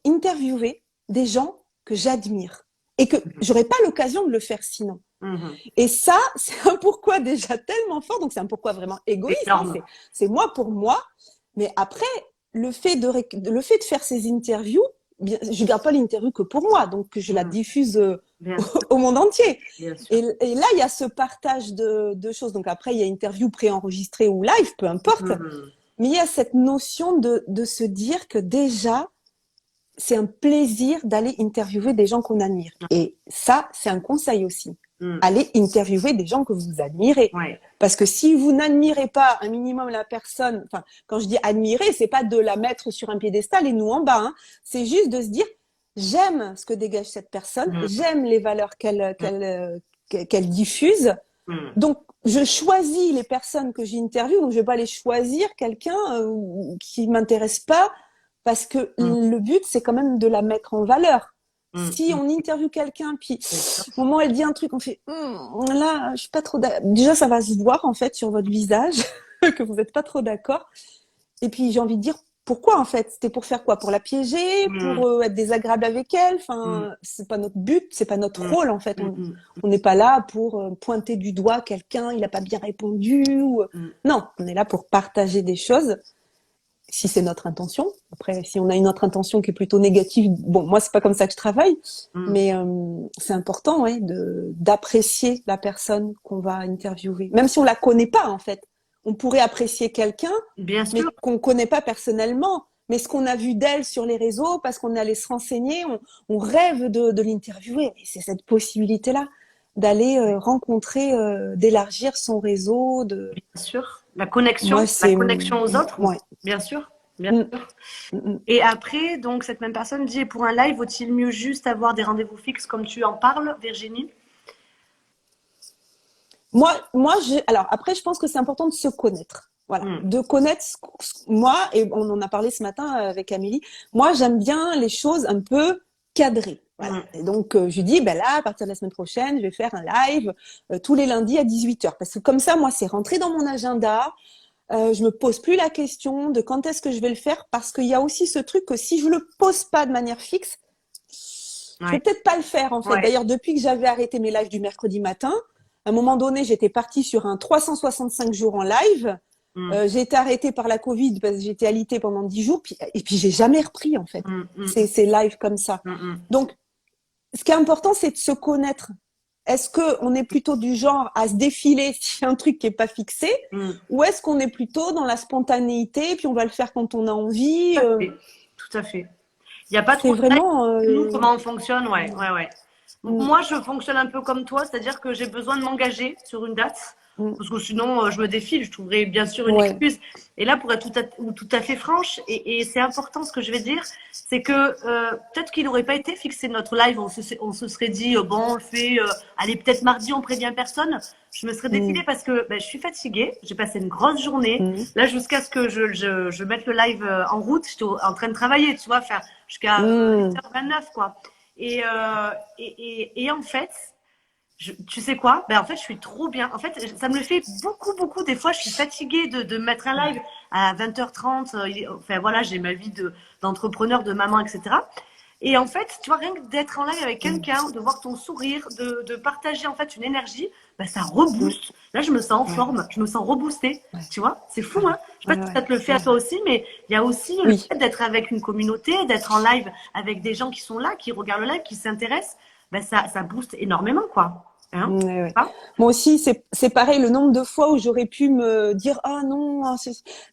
interviewer des gens que j'admire et que j'aurais pas l'occasion de le faire sinon. Mhm. Et ça, c'est un pourquoi déjà tellement fort. Donc, c'est un pourquoi vraiment égoïste. Hein. Énorme. C'est moi pour moi. Mais après, le fait de faire ces interviews, bien, je garde pas l'interview que pour moi. Donc, je la Mm. diffuse Bien sûr, au monde entier. bien sûr. Et là, il y a ce partage de choses. Donc, après, il y a interview préenregistrée ou live, peu importe. Mhm. Mais il y a cette notion de se dire que déjà, c'est un plaisir d'aller interviewer des gens qu'on admire. Et ça, c'est un conseil aussi. Mm. Allez interviewer des gens que vous admirez. Ouais. Parce que si vous n'admirez pas un minimum la personne, enfin, quand je dis admirer, c'est pas de la mettre sur un piédestal et nous en bas, hein. C'est juste de se dire, j'aime ce que dégage cette personne, Mm. j'aime les valeurs qu'elle diffuse. Mm. Donc, je choisis les personnes que j'interviewe, donc je vais pas aller choisir quelqu'un qui m'intéresse pas, parce que Mm. le but, c'est quand même de la mettre en valeur. Mm. Si on interviewe quelqu'un, puis Bien sûr. au moment où elle dit un truc, on fait là, je suis pas trop d'accord. Déjà, ça va se voir en fait sur votre visage que vous n'êtes pas trop d'accord. Et puis j'ai envie de dire pourquoi en fait? C'était pour faire quoi? Pour la piéger, Mm. pour être désagréable avec elle. Mm. Enfin, c'est pas notre but, c'est pas notre Mm. rôle en fait. Mm. On n'est pas là pour pointer du doigt quelqu'un, il a pas bien répondu. Mm. Non, on est là pour partager des choses si c'est notre intention. Après, si on a une autre intention qui est plutôt négative, bon, moi, c'est pas comme ça que je travaille, Mm. mais c'est important, ouais, d'apprécier la personne qu'on va interviewer. Même si on la connaît pas, en fait. On pourrait apprécier quelqu'un, Bien mais sûr. qu'on connaît pas personnellement. Mais ce qu'on a vu d'elle sur les réseaux, parce qu'on est allé se renseigner, on rêve de l'interviewer. Et c'est cette possibilité-là d'aller rencontrer, d'élargir son réseau. Bien sûr. Moi, La c'est connexion aux autres. ouais. Bien sûr. Bien Mm, sûr. mm, mm. Et après, donc, cette même personne dit, et pour un live, vaut-il mieux juste avoir des rendez-vous fixes comme tu en parles, Virginie? Alors après, je pense que c'est important de se connaître. Voilà, Mm. de connaître moi, et on en a parlé ce matin avec Amélie. Moi, j'aime bien les choses un peu cadrées. Voilà. Mm. Et donc, je lui dis, ben là, à partir de la semaine prochaine, je vais faire un live tous les lundis à 18h. Parce que comme ça, moi, c'est rentré dans mon agenda. Je me pose plus la question de quand est-ce que je vais le faire, parce qu'il y a aussi ce truc que si je le pose pas de manière fixe, je vais Ouais. peut-être pas le faire en fait. Ouais. D'ailleurs, depuis que j'avais arrêté mes lives du mercredi matin, à un moment donné, j'étais partie sur un 365 jours en live. Mm. J'ai été arrêtée par la Covid parce que j'étais alitée pendant 10 jours. Et puis, j'ai jamais repris en fait Mm. Mm. ces lives comme ça. Mm. Mm. Donc, ce qui est important, c'est de se connaître. Est-ce qu'on est plutôt du genre à se défiler s'il y a un truc qui est pas fixé, Mm. ou est-ce qu'on est plutôt dans la spontanéité, puis on va le faire quand on a envie Tout à fait. Tout à fait. Il n'y a pas C'est trop de règles. vraiment... Nous, comment on fonctionne, ouais, ouais, ouais. Mm, Moi, je fonctionne un peu comme toi, c'est-à-dire que j'ai besoin de m'engager sur une date, mm. parce que sinon, je me défile, je trouverais bien sûr une Ouais. excuse. Et là, pour être tout à fait franche, et c'est important ce que je vais dire, c'est que peut-être qu'il n'aurait pas été fixé notre live, on se serait dit, bon, on le fait, allez, peut-être mardi, on prévient personne. Je me serais défilée Mm, parce que ben, je suis fatiguée, j'ai passé une grosse journée. mm, Là, jusqu'à ce que je mette le live en route, j'étais en train de travailler, tu vois, faire jusqu'à mm. 8h29, quoi. Et en fait, tu sais quoi? Ben, en fait, je suis trop bien. En fait, ça me le fait beaucoup, beaucoup. Des fois, je suis fatiguée de mettre un live à 20h30. Enfin, voilà, j'ai ma vie d'entrepreneur, de maman, etc. Et en fait, tu vois, rien que d'être en live avec quelqu'un, de voir ton sourire, de partager en fait une énergie, ben, ça Mm. rebooste. Là, je me sens en Ouais, forme, je me sens reboostée. ouais, Tu vois, c'est fou, ouais, hein? Je sais ouais, pas si ouais, ça te le fait à ouais. toi aussi, mais il y a aussi le Oui. fait d'être avec une communauté, d'être en live avec des gens qui sont là, qui regardent le live, qui s'intéressent. Ben, ça booste énormément, quoi. Hein? Ouais, ouais. Pas. Moi aussi, c'est pareil, le nombre de fois où j'aurais pu me dire ah non, ah,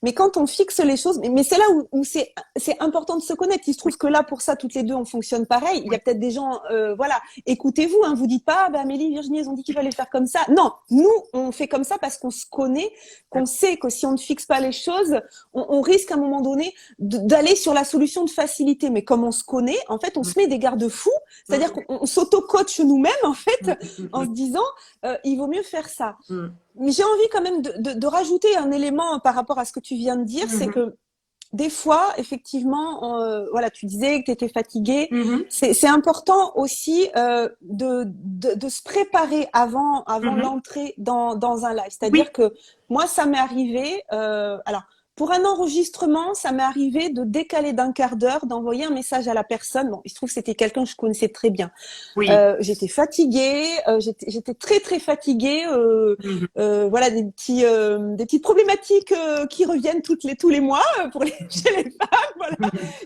mais quand on fixe les choses, mais c'est là où c'est important de se connaître. Il se Oui, trouve que là pour ça toutes les deux on fonctionne pareil. Il y oui, a peut-être des gens, voilà, écoutez-vous, hein, vous dites pas, bah, Amélie, Virginie, ils ont dit qu'il fallait faire comme ça. Non, nous on fait comme ça parce qu'on se connaît, qu'on sait que si on ne fixe pas les choses, on risque à un moment donné d'aller sur la solution de facilité. Mais comme on se connaît, en fait, on se met des garde-fous, c'est-à-dire qu'on s'auto-coach nous-mêmes en fait en se disant il vaut mieux faire ça. Mais j'ai envie quand même de rajouter un élément par rapport à ce que tu viens de dire, c'est que des fois, effectivement, voilà, tu disais que tu étais fatiguée. C'est important aussi de se préparer avant l'entrée dans un live. oui, C'est-à-dire que moi, ça m'est arrivé. Alors, pour un enregistrement, ça m'est arrivé de décaler d'un quart d'heure, d'envoyer un message à la personne. Bon, il se trouve que c'était quelqu'un que je connaissais très bien. oui. J'étais fatiguée, j'étais très très fatiguée. Voilà des petites problématiques qui reviennent tous les mois chez les femmes. Voilà,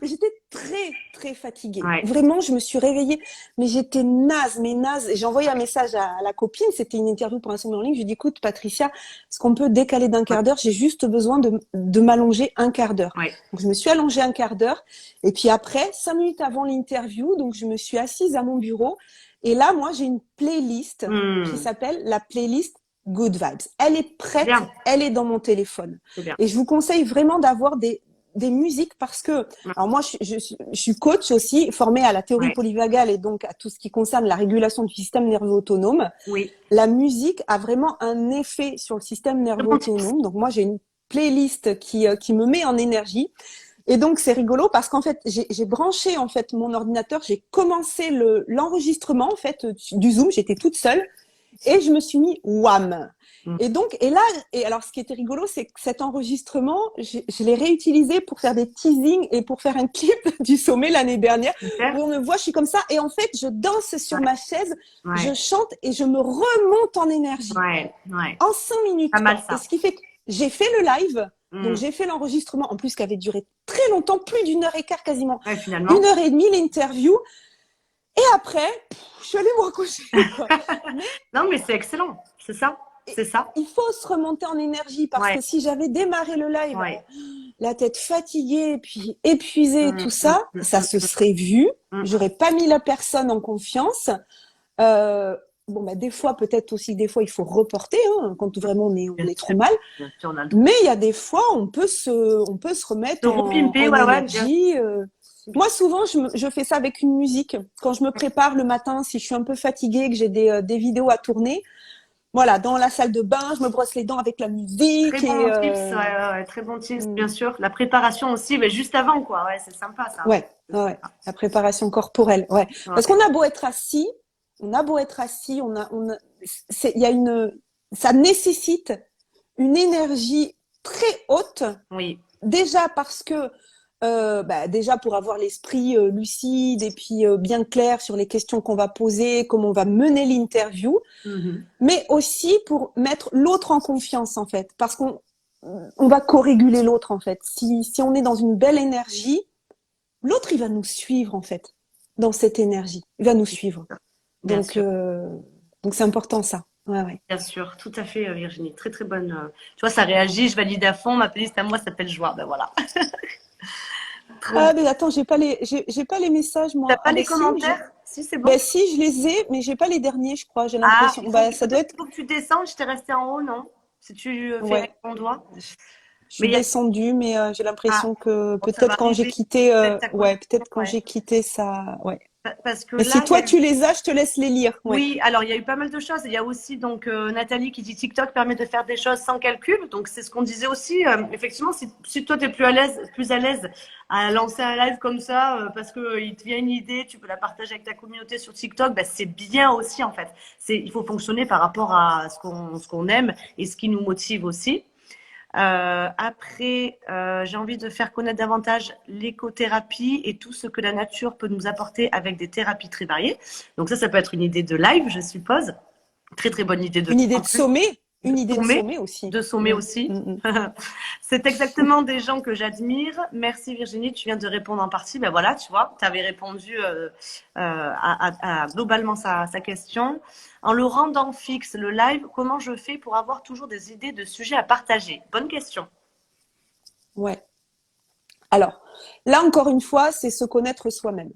et j'étais très très fatiguée. Ouais. Vraiment, je me suis réveillée, mais j'étais naze, mais naze. Et j'ai envoyé un message à la copine. C'était une interview pour un sommet en ligne. Je lui ai dit écoute, Patricia, est-ce qu'on peut décaler d'un quart d'heure? J'ai juste besoin de m'allonger un quart d'heure. Ouais. Donc je me suis allongée un quart d'heure. Et puis après, 5 minutes avant l'interview, donc je me suis assise à mon bureau. Et là, moi, j'ai une playlist qui s'appelle la playlist Good Vibes. Elle est prête, Bien, elle est dans mon téléphone. c'est bien. Et je vous conseille vraiment d'avoir des musiques parce que, alors moi, je suis coach aussi, formée à la théorie Ouais. polyvagale et donc à tout ce qui concerne la régulation du système nerveux autonome. Oui. La musique a vraiment un effet sur le système nerveux Bon tips. autonome. Donc moi, j'ai une playlist qui me met en énergie. Et donc c'est rigolo parce qu'en fait j'ai branché en fait mon ordinateur, j'ai commencé l'enregistrement en fait du Zoom, j'étais toute seule et je me suis mis wham. Et là alors ce qui était rigolo c'est que cet enregistrement je l'ai réutilisé pour faire des teasings et pour faire un clip du sommet l'année dernière Super. où on me voit, je suis comme ça et en fait je danse sur ma chaise, Ouais. je chante et je me remonte en énergie Ouais. Ouais. en 5 minutes. Pas mal Quoi. ça. Et ce qui fait que j'ai fait le live. Donc j'ai fait l'enregistrement, en plus qui avait duré très longtemps, plus d'1 heure et quart quasiment, Ouais, finalement. 1 heure et demie l'interview. Et après, je suis allée me recoucher. Quoi. Non, mais c'est excellent. C'est ça. C'est ça. Il faut se remonter en énergie parce Ouais. que si j'avais démarré le live, Ouais. la tête fatiguée, puis épuisée, tout ça, ça se serait vu. J'aurais pas mis la personne en confiance. Bon, bah, des fois, peut-être aussi, des fois, il faut reporter hein, quand vraiment on est trop mal. Bien sûr, on a le droit. Mais il y a des fois, on peut se remettre De en repimper, ouais, ouais, énergie. Moi, souvent, je fais ça avec une musique. Quand je me prépare le matin, si je suis un peu fatiguée, que j'ai des vidéos à tourner, voilà, dans la salle de bain, je me brosse les dents avec la musique. Très bon tips, ouais, très bon tips, bien sûr. La préparation aussi, mais juste avant, quoi. Ouais, c'est sympa, ça. Ouais, la préparation corporelle, ouais. Parce qu'on a beau être assis, il y a ça nécessite une énergie très haute. Oui. Déjà parce que déjà pour avoir l'esprit lucide et puis bien clair sur les questions qu'on va poser, comment on va mener l'interview, mais aussi pour mettre l'autre en confiance en fait, parce qu'on va co-réguler l'autre en fait. Si on est dans une belle énergie, l'autre il va nous suivre en fait dans cette énergie, il va nous suivre. Donc c'est important ça. Ouais, ouais. Bien sûr, tout à fait, Virginie. Très, très bonne. Tu vois, ça réagit, je valide à fond. Ma playlist à moi s'appelle Joie. Ben voilà. Ah, mais attends, j'ai pas les messages, moi. T'as pas les commentaires? Si, c'est bon. Ben si, je les ai, mais j'ai pas les derniers, je crois. J'ai Ah, l'impression. Bah, ça doit peut-être être. qu'il faut que tu descendes. Je t'ai resté en haut, non? Si tu fais avec Ouais. ton doigt. Je Mais suis descendue, mais j'ai ah, l'impression que bon, ça va peut-être quand j'ai arriver. quitté, Peut-être ta ouais, connexion, peut-être quand ouais. j'ai quitté ça, ouais. Parce que Mais là, si il y toi a eu. tu les as, je te laisse les lire, ouais. Oui, alors il y a eu pas mal de choses. Il y a aussi donc Nathalie qui dit TikTok permet de faire des choses sans calcul. Donc c'est ce qu'on disait aussi. Effectivement, si toi tu es plus à l'aise à lancer un live comme ça, parce que il te vient une idée, tu peux la partager avec ta communauté sur TikTok, bah, c'est bien aussi en fait. Il faut fonctionner par rapport à ce qu'on aime et ce qui nous motive aussi. Après, j'ai envie de faire connaître davantage l'écothérapie et tout ce que la nature peut nous apporter avec des thérapies très variées. Donc ça peut être une idée de live, je suppose. Très très bonne idée de Une idée en de plus sommet, de une idée de sommet, sommet aussi. de sommet Mm, aussi. mm, mm. C'est exactement des gens que j'admire. Merci Virginie, tu viens de répondre en partie. Ben voilà, tu vois, tu avais répondu à globalement sa question. En le rendant fixe, le live, comment je fais pour avoir toujours des idées de sujets à partager? Bonne question. Ouais. Alors, là encore une fois, c'est se connaître soi-même.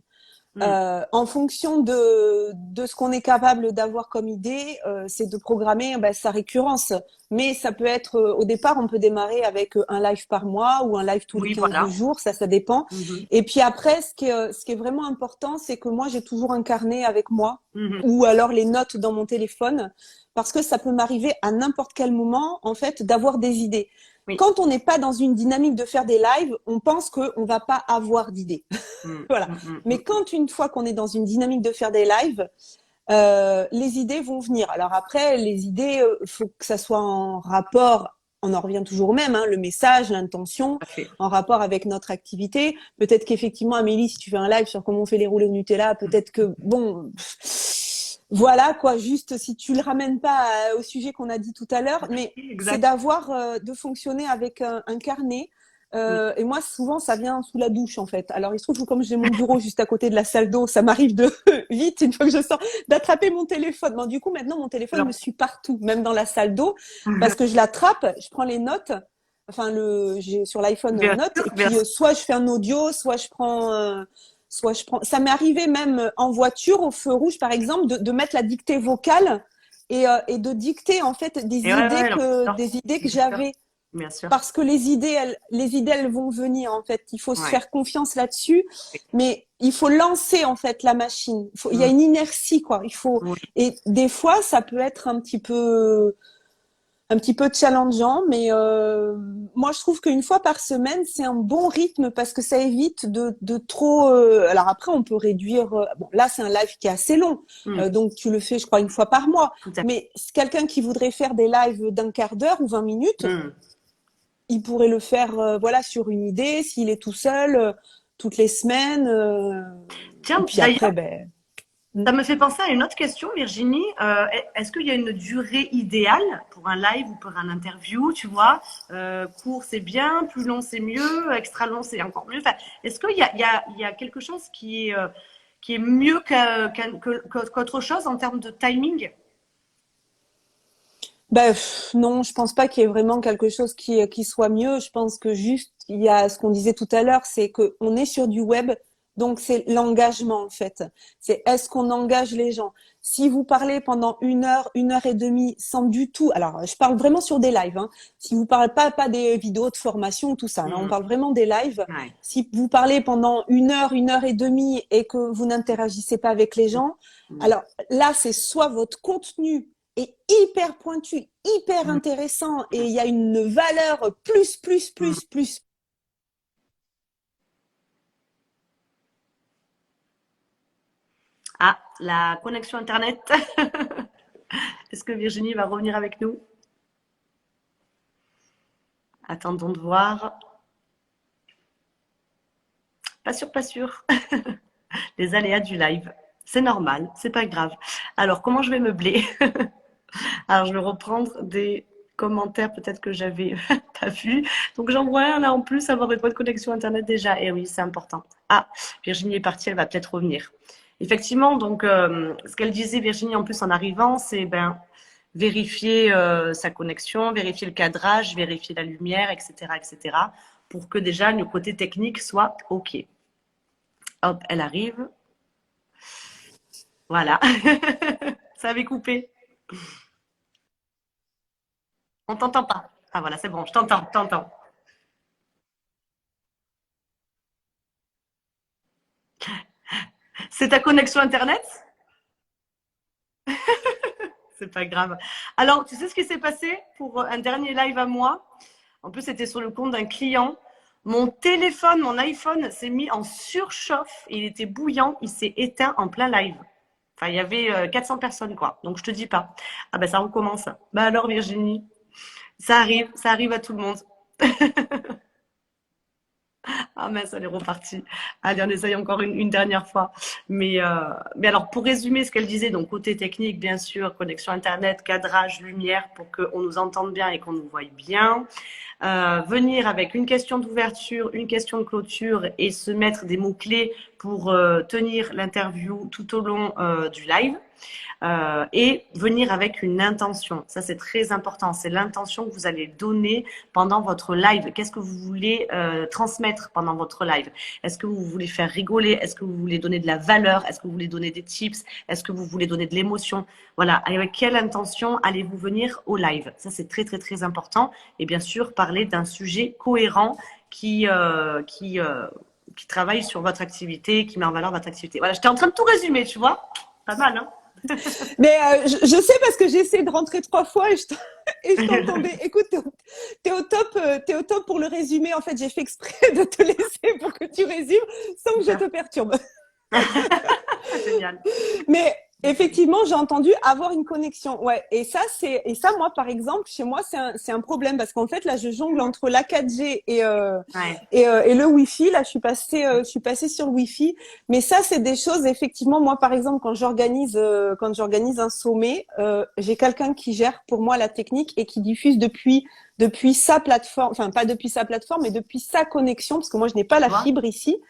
Hmm. En fonction de ce qu'on est capable d'avoir comme idée, c'est de programmer sa récurrence. Mais ça peut être, au départ, on peut démarrer avec un live par mois ou un live tous les Oui, 15 voilà. jours, ça dépend. Mhm. Et puis après, ce qui est vraiment important, c'est que moi, j'ai toujours un carnet avec moi Mhm. ou alors les notes dans mon téléphone, parce que ça peut m'arriver à n'importe quel moment, en fait, d'avoir des idées. Oui. Quand on n'est pas dans une dynamique de faire des lives, on pense qu'on va pas avoir d'idées. Mhm. Voilà. Mhm. Mais Mhm. quand une fois qu'on est dans une dynamique de faire des lives, les idées vont venir. Alors après, les idées, faut que ça soit en rapport. On en revient toujours au même, hein, le message, l'intention, Parfait. en rapport avec notre activité. Peut-être qu'effectivement, Amélie, si tu fais un live sur comment on fait les roulés au Nutella, peut-être que bon, voilà quoi. Juste si tu le ramènes pas au sujet qu'on a dit tout à l'heure, mais c'est Exact. d'avoir, de fonctionner avec un carnet. Mhm. Et moi, souvent, ça vient sous la douche, en fait. Alors, il se trouve que comme j'ai mon bureau juste à côté de la salle d'eau, ça m'arrive de vite, une fois que je sors, d'attraper mon téléphone. Bon, du coup, maintenant, mon téléphone me Alors, suit partout, même dans la salle d'eau, parce que je l'attrape, je prends les notes. Enfin, j'ai sur l'iPhone bien notes, sûr, et bien puis sûr. soit je fais un audio, soit je prends. Ça m'est arrivé même en voiture, au feu rouge, par exemple, de mettre la dictée vocale et de dicter en fait Et ouais, ouais, non, des idées que bien sûr, j'avais, bien sûr. parce que les idées, elles vont venir, en fait. Il faut se Ouais. faire confiance là-dessus, mais il faut lancer, en fait, la machine. Il y a Mhm. une inertie, quoi. Oui. Et des fois, ça peut être un petit peu challengeant, mais moi, je trouve qu'une fois par semaine, c'est un bon rythme parce que ça évite de trop. Alors après, on peut réduire. Bon, là, c'est un live qui est assez long, Mhm. donc tu le fais, je crois, une fois par mois. Tout à fait. Mais quelqu'un qui voudrait faire des lives d'un quart d'heure ou 20 minutes, Mhm. il pourrait le faire voilà, sur une idée, s'il est tout seul, toutes les semaines. Et Tiens, puis après, d'ailleurs, ben. ça me fait penser à une autre question, Virginie. Est-ce qu'il y a une durée idéale pour un live ou pour un interview, tu vois? Court, c'est bien, plus long, c'est mieux, extra long, c'est encore mieux. Enfin, est-ce qu'il y a quelque chose qui est mieux qu'autre chose en termes de timing? Ben, non, je pense pas qu'il y ait vraiment quelque chose qui soit mieux. Je pense que juste, il y a ce qu'on disait tout à l'heure, c'est que on est sur du web, donc c'est l'engagement en fait. C'est est-ce qu'on engage les gens? Si vous parlez pendant une heure et demie, sans du tout, alors je parle vraiment sur des lives, hein. Si vous parlez pas des vidéos de formation ou tout ça, là on Mhm. parle vraiment des lives. Ouais. Si vous parlez pendant une heure et demie et que vous n'interagissez pas avec les gens, Mhm. alors là c'est soit votre contenu est hyper pointu, hyper Mhm. intéressant et il y a une valeur plus, plus, Mhm. plus, plus. Ah, la connexion Internet. Est-ce que Virginie va revenir avec nous? Attendons de voir. Pas sûr, pas sûr. Les aléas du live. C'est normal, c'est pas grave. Alors, comment je vais meubler? Alors, je vais reprendre des commentaires peut-être que j'avais pas vus. Donc, j'en vois un là en plus, avoir une bonne connexion Internet déjà. Et oui, c'est important. Ah, Virginie est partie, elle va peut-être revenir. Effectivement, donc, ce qu'elle disait, Virginie, en plus en arrivant, c'est ben, vérifier sa connexion, vérifier le cadrage, vérifier la lumière, etc., etc., pour que déjà le côté technique soit OK. Hop, elle arrive. Voilà. Ça avait coupé. On t'entend pas. Ah voilà, c'est bon, je t'entends, t'entends. C'est ta connexion Internet? C'est pas grave. Alors, tu sais ce qui s'est passé pour un dernier live à moi? En plus, c'était sur le compte d'un client. Mon téléphone, mon iPhone s'est mis en surchauffe. Il était bouillant. Il s'est éteint en plein live. Enfin, il y avait 400 personnes, quoi. Donc, je te dis pas. Ah ben, ça recommence. Bah alors, Virginie, ça arrive à tout le monde. Ah mince, elle est repartie. Allez, on essaye encore une dernière fois. Mais alors, pour résumer ce qu'elle disait, donc côté technique, bien sûr, connexion Internet, cadrage, lumière, pour qu'on nous entende bien et qu'on nous voie bien. Venir avec une question d'ouverture, une question de clôture et se mettre des mots-clés pour tenir l'interview tout au long du live. Et venir avec une intention. Ça, c'est très important. C'est l'intention que vous allez donner pendant votre live. Qu'est-ce que vous voulez transmettre pendant votre live? Est-ce que vous voulez faire rigoler? Est-ce que vous voulez donner de la valeur? Est-ce que vous voulez donner des tips? Est-ce que vous voulez donner de l'émotion? Voilà. Avec quelle intention allez-vous venir au live? Ça, c'est très, très, très important. Et bien sûr, parler d'un sujet cohérent qui travaille sur votre activité, qui met en valeur votre activité. Voilà, j'étais en train de tout résumer, tu vois? Pas mal, hein? Mais je sais parce que j'ai essayé de rentrer 3 fois et et je t'entendais. Écoute, t'es au top pour le résumé. En fait, j'ai fait exprès de te laisser pour que tu résumes sans que je te perturbe. Génial. Mais effectivement, j'ai entendu avoir une connexion. Ouais. Et ça, moi, par exemple, chez moi, c'est un problème parce qu'en fait, là, je jongle entre la 4G Ouais. et le Wi-Fi. Là, je suis passée sur le Wi-Fi. Mais ça, c'est des choses, effectivement, moi, par exemple, quand j'organise un sommet, j'ai quelqu'un qui gère pour moi la technique et qui diffuse depuis sa plateforme, enfin, pas depuis sa plateforme, mais depuis sa connexion, parce que moi, je n'ai pas Tu la vois? fibre ici.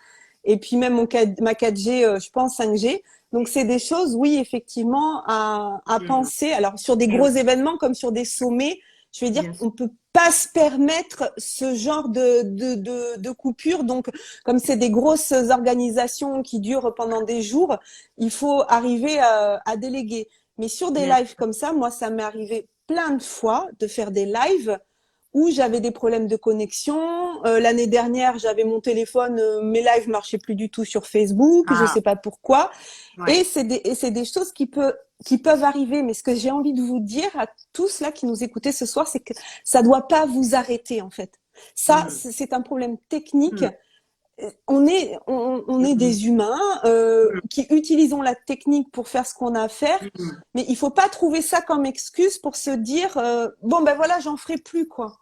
Et puis même ma 4G, je pense 5G. Donc c'est des choses, oui, effectivement, à Mm. penser. Alors sur des Et gros événements comme sur des sommets, je vais dire bien qu'on sûr. peut pas se permettre ce genre de coupure. Donc comme c'est des grosses organisations qui durent pendant des jours, il faut arriver à déléguer. Mais sur des Bien lives sûr. comme ça, moi, ça m'est arrivé plein de fois de faire des lives où j'avais des problèmes de connexion. L'année dernière, j'avais mon téléphone, mes lives marchaient plus du tout sur Facebook, je Ah, sais pas pourquoi. ouais. Et c'est des choses qui peuvent arriver. Mais ce que j'ai envie de vous dire à tous là qui nous écoutez ce soir, c'est que ça doit pas vous arrêter en fait. Ça, Mm. c'est un problème technique. Mm. On est Mm. des humains Mm. qui utilisons la technique pour faire ce qu'on a à faire, Mm. mais il faut pas trouver ça comme excuse pour se dire bon ben voilà j'en ferai plus quoi.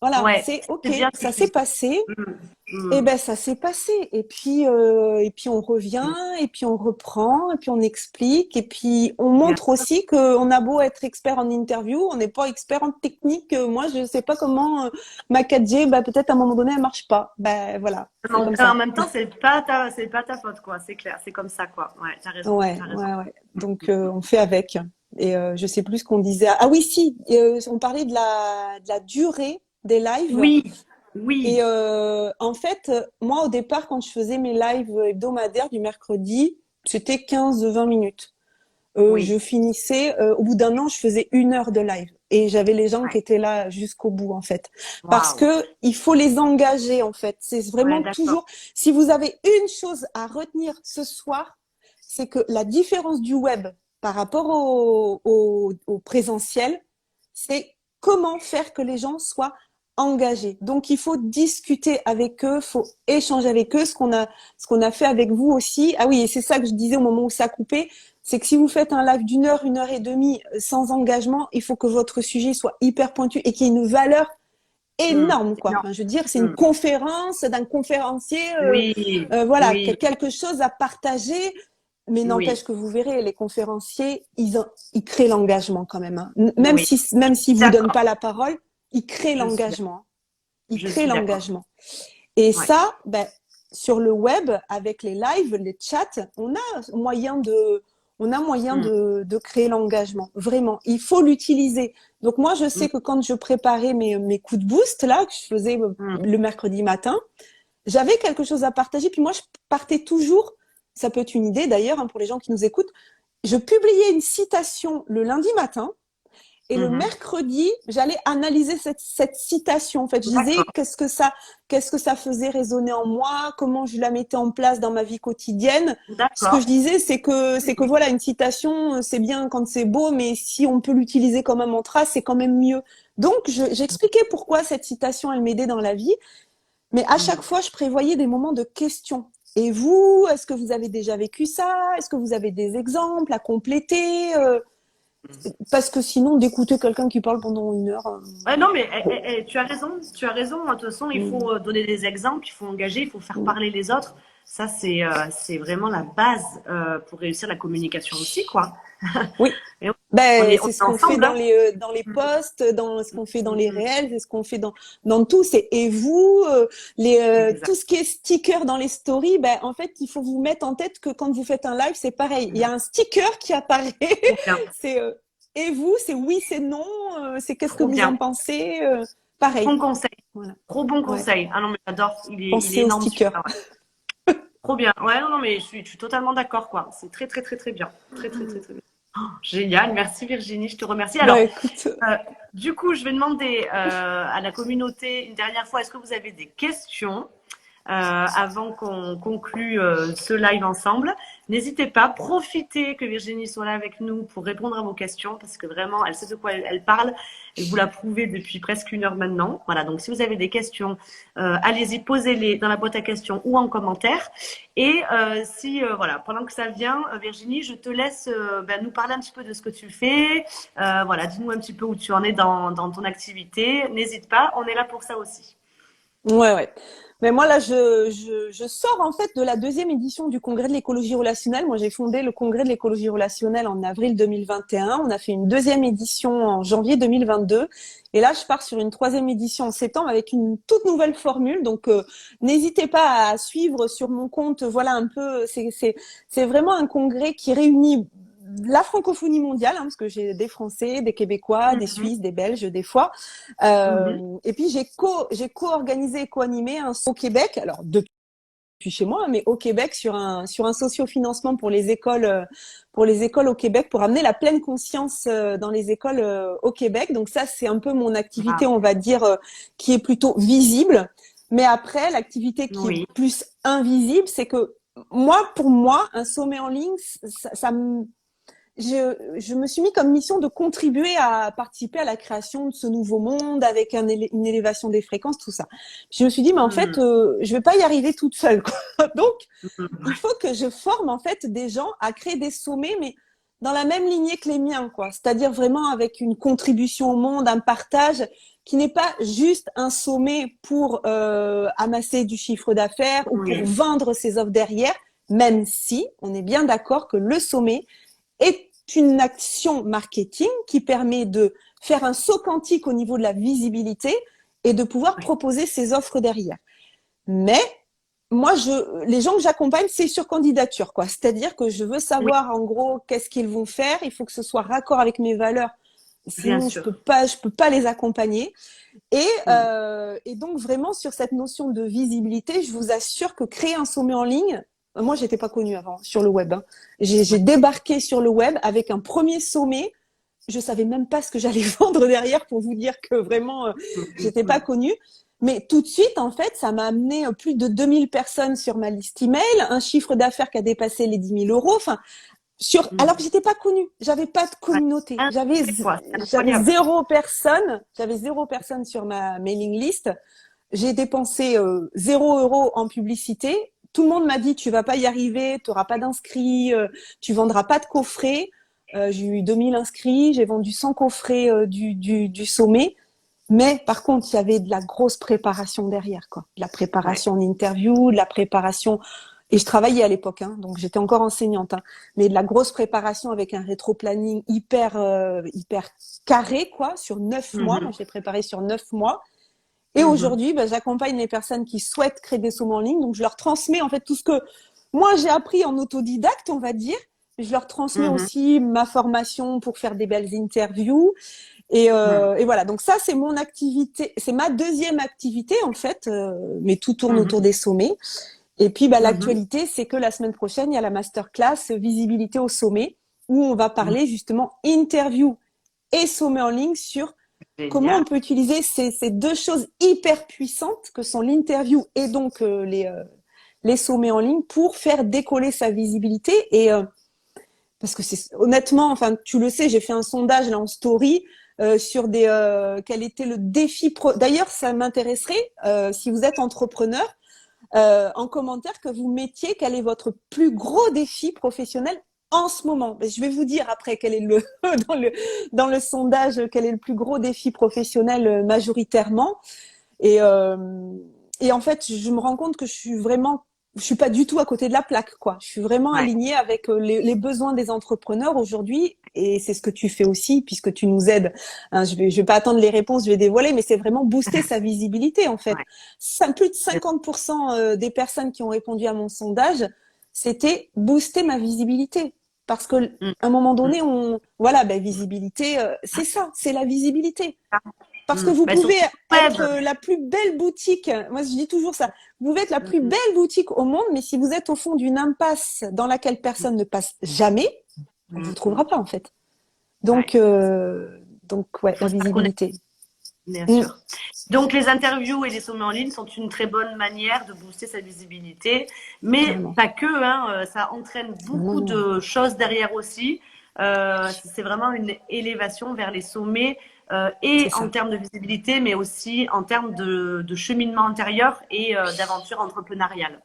Voilà, Ouais, c'est ok, c'est bien ce que ça tu s'est dis. passé, Mm. et Mm. ben ça s'est passé, et puis on revient, Mm. et puis on reprend, et puis on explique, et puis on Bien montre sûr. aussi qu'on a beau être expert en interview, on n'est pas expert en technique. Moi je sais pas comment ma 4G, bah peut-être à un moment donné elle marche pas. Ben voilà, c'est comme En ça. même temps, c'est pas ta faute, quoi. C'est clair. C'est comme ça, quoi. Ouais, t'as raison. Ouais, T'as raison. ouais, ouais. Donc on fait avec. Et je sais plus ce qu'on disait. Ah oui, si, on parlait de la durée des lives. Oui, Et oui, en fait, moi au départ, quand je faisais mes lives hebdomadaires du mercredi, c'était 15-20 minutes. oui. Je finissais, au bout d'un an, je faisais 1 heure de live. Et j'avais les gens qui Ouais. étaient là jusqu'au bout, en fait. Parce Waouh. que il faut les engager, en fait. C'est Ouais, vraiment d'accord. toujours, si vous avez une chose à retenir ce soir, c'est que la différence du web par rapport au présentiel, c'est comment faire que les gens soient engagés. Donc, il faut discuter avec eux, faut échanger avec eux, ce qu'on a fait avec vous aussi. Ah oui, et c'est ça que je disais au moment où ça a coupé, c'est que si vous faites un live d'une heure et demie sans engagement, il faut que votre sujet soit hyper pointu et qu'il y ait une valeur Mm. énorme, quoi. Non. Enfin, je veux dire, c'est une Mm. conférence d'un conférencier, Oui, voilà, oui, quelque chose à partager. Mais oui, n'empêche que vous verrez, les conférenciers, ils créent l'engagement quand même. Hein. oui. Même s'ils vous donnent D'accord. pas la parole, ils créent Je suis d'accord. l'engagement. Ils Je créent suis d'accord. l'engagement. Et Ouais. ça, ben, sur le web, avec les lives, les chats, on a moyen Mm. de créer l'engagement. Vraiment, il faut l'utiliser. Donc moi, je Mm. sais que quand je préparais mes coups de boost là que je faisais Mm. le mercredi matin, j'avais quelque chose à partager. Puis moi, je partais toujours. Ça peut être une idée d'ailleurs hein, pour les gens qui nous écoutent. je publiais une citation le lundi matin. Et le Mhm. mercredi, j'allais analyser cette citation. En fait, je disais D'accord. qu'est-ce que ça faisait résonner en moi, comment je la mettais en place dans ma vie quotidienne. Ce que je D'accord. disais, c'est que voilà, une citation, c'est bien quand c'est beau, mais si on peut l'utiliser comme un mantra, c'est quand même mieux. Donc, j'expliquais pourquoi cette citation, elle m'aidait dans la vie. Mais à chaque Mhm. fois, je prévoyais des moments de questions. Et vous, est-ce que vous avez déjà vécu ça? Est-ce que vous avez des exemples à compléter? Parce que sinon, d'écouter quelqu'un qui parle pendant 1 heure. Ouais, non, mais Bon. tu as raison, tu as raison. De toute façon, il Mm, faut donner des exemples, il faut engager, il faut faire mm. parler les autres. Ça, c'est vraiment la base pour réussir la communication aussi, quoi. Oui. Et Ben, on c'est ce est qu'on fait ensemble, hein. dans les posts, dans ce qu'on fait dans les Mhm. réels, c'est ce qu'on fait dans tout. Et vous, Exact. tout ce qui est sticker dans les stories, ben, en fait, il faut vous mettre en tête que quand vous faites un live, c'est pareil. Il y a un sticker qui apparaît. Trop bien, c'est et vous, c'est oui, c'est non, c'est qu'est-ce que trop vous en bien. pensez, Bon pareil. conseil, Voilà. trop bon Ouais. conseil. Ah non, mais j'adore, il est Pensez au énorme sticker. celui-là. Ouais. Trop bien. Ouais, non, non, mais je suis totalement d'accord, quoi. C'est très, très, très, très bien. Très, très, très, très bien. Oh, génial, merci Virginie, je te remercie. Ben, Alors, écoute, Euh, du coup, je vais demander à la communauté une dernière fois, est-ce que vous avez des questions avant qu'on conclue ce live ensemble? N'hésitez pas, profitez que Virginie soit là avec nous pour répondre à vos questions parce que vraiment, elle sait de quoi elle parle. Elle vous l'a prouvé depuis presque 1 heure maintenant. Voilà, donc si vous avez des questions, allez-y, posez-les dans la boîte à questions ou en commentaire. Et si, voilà, pendant que ça vient, Virginie, je te laisse nous parler un petit peu de ce que tu fais. Voilà, dis-nous un petit peu où tu en es dans ton activité. N'hésite pas, on est là pour ça aussi. ouais, ouais. Mais moi, là, je sors en fait de la deuxième édition du Congrès de l'écologie relationnelle. Moi, j'ai fondé le Congrès de l'écologie relationnelle en avril 2021. On a fait une deuxième édition en janvier 2022. Et là, je pars sur une troisième édition en septembre avec une toute nouvelle formule. Donc, n'hésitez pas à suivre sur mon compte. Voilà un peu, c'est vraiment un congrès qui réunit la francophonie mondiale, hein, parce que j'ai des Français, des Québécois, des Mhm, Suisses, des Belges, des fois. mhm. Et puis j'ai co-organisé et co-animé un au Québec, alors depuis chez moi, mais au Québec sur un sociofinancement pour les écoles au Québec, pour amener la pleine conscience dans les écoles au Québec. Donc ça, c'est un peu mon activité, Ah, on va dire, qui est plutôt visible. Mais après, l'activité qui est oui, plus invisible, c'est que moi, pour moi, un sommet en ligne, ça me je me suis mis comme mission de contribuer à participer à la création de ce nouveau monde avec une élévation des fréquences, tout ça. Je me suis dit, mais en fait, mhm, je vais pas y arriver toute seule, quoi. Donc, il mhm. faut que je forme en fait des gens à créer des sommets, mais dans la même lignée que les miens, quoi. C'est-à-dire vraiment avec une contribution au monde, un partage qui n'est pas juste un sommet pour amasser du chiffre d'affaires ou pour Oui, vendre ses offres derrière, même si on est bien d'accord que le sommet est une action marketing qui permet de faire un saut quantique au niveau de la visibilité et de pouvoir oui, proposer ses offres derrière. Mais moi, les gens que j'accompagne, c'est sur candidature, quoi. C'est-à-dire que je veux oui, savoir en gros qu'est-ce qu'ils vont faire. Il faut que ce soit raccord avec mes valeurs. bien Sinon, sûr. je peux pas les accompagner. Mhm. Et donc vraiment sur cette notion de visibilité, je vous assure que créer un sommet en ligne, moi j'étais pas connue avant sur le web. Hein. J'ai Ouais. débarqué sur le web avec un premier sommet. Je savais même pas ce que j'allais vendre derrière pour vous dire que vraiment Mhm, j'étais pas mhm. connue. Mais tout de suite, en fait, ça m'a amené plus de 2000 personnes sur ma liste email, un chiffre d'affaires qui a dépassé les 10 000 euros. Enfin, alors que Mhm. j'étais pas connue, j'avais pas de Ouais. communauté, C'est quoi? C'est j'avais incroyable. j'avais 0 personne sur ma mailing list. J'ai dépensé 0 € en publicité. Tout le monde m'a dit tu vas pas y arriver, tu auras pas d'inscrits, tu vendras pas de coffret. J'ai eu 2000 inscrits, j'ai vendu 100 coffrets du sommet. Mais par contre, il y avait de la grosse préparation derrière, quoi. De la Ouais. préparation en interview, de la préparation. Et je travaillais à l'époque, hein, donc j'étais encore enseignante, hein, mais de la grosse préparation avec un rétro-planning hyper carré, quoi, sur 9 mois. Moi, Mhm, je l'ai préparé sur 9 mois. Et mhm, aujourd'hui, j'accompagne les personnes qui souhaitent créer des sommes en ligne. Donc, je leur transmets en fait tout ce que moi j'ai appris en autodidacte, on va dire. Je leur transmets mhm, aussi ma formation pour faire des belles interviews. mhm, Et voilà, donc ça c'est mon activité, c'est ma deuxième activité en fait, mais tout tourne autour mhm, des sommets. Et puis mhm. l'actualité, c'est que la semaine prochaine, il y a la masterclass visibilité au sommet. où on va parler justement interview et sommet en ligne sur comment on peut utiliser ces deux choses hyper puissantes que sont l'interview et donc les sommets en ligne pour faire décoller sa visibilité. Et parce que c'est honnêtement, enfin tu le sais, j'ai fait un sondage là en story sur quel était le défi. D'ailleurs, ça m'intéresserait si vous êtes entrepreneur en commentaire que vous mettiez quel est votre plus gros défi professionnel en ce moment. Mais je vais vous dire après quel est dans le sondage quel est le plus gros défi professionnel majoritairement. Et en fait, je me rends compte que je suis pas du tout à côté de la plaque, quoi. Je suis vraiment alignée avec les besoins des entrepreneurs aujourd'hui, et c'est ce que tu fais aussi, puisque tu nous aides. Hein, je vais pas attendre les réponses, je vais dévoiler, mais c'est vraiment booster sa visibilité, en fait. Plus de 50% des personnes qui ont répondu à mon sondage, c'était booster ma visibilité. Parce que à un moment donné, visibilité, c'est ça, c'est la visibilité. Parce que vous pouvez être la plus belle boutique. Moi, je dis toujours ça. Vous pouvez être la plus belle boutique au monde, mais si vous êtes au fond d'une impasse dans laquelle personne ne passe jamais, on ne vous trouvera pas, en fait. Donc, la visibilité. Bien sûr. Donc, les interviews et les sommets en ligne sont une très bonne manière de booster sa visibilité, mais pas que, hein, ça entraîne beaucoup de choses derrière aussi. C'est vraiment une élévation vers les sommets et en termes de visibilité, mais aussi en termes de cheminement intérieur et d'aventure entrepreneuriale.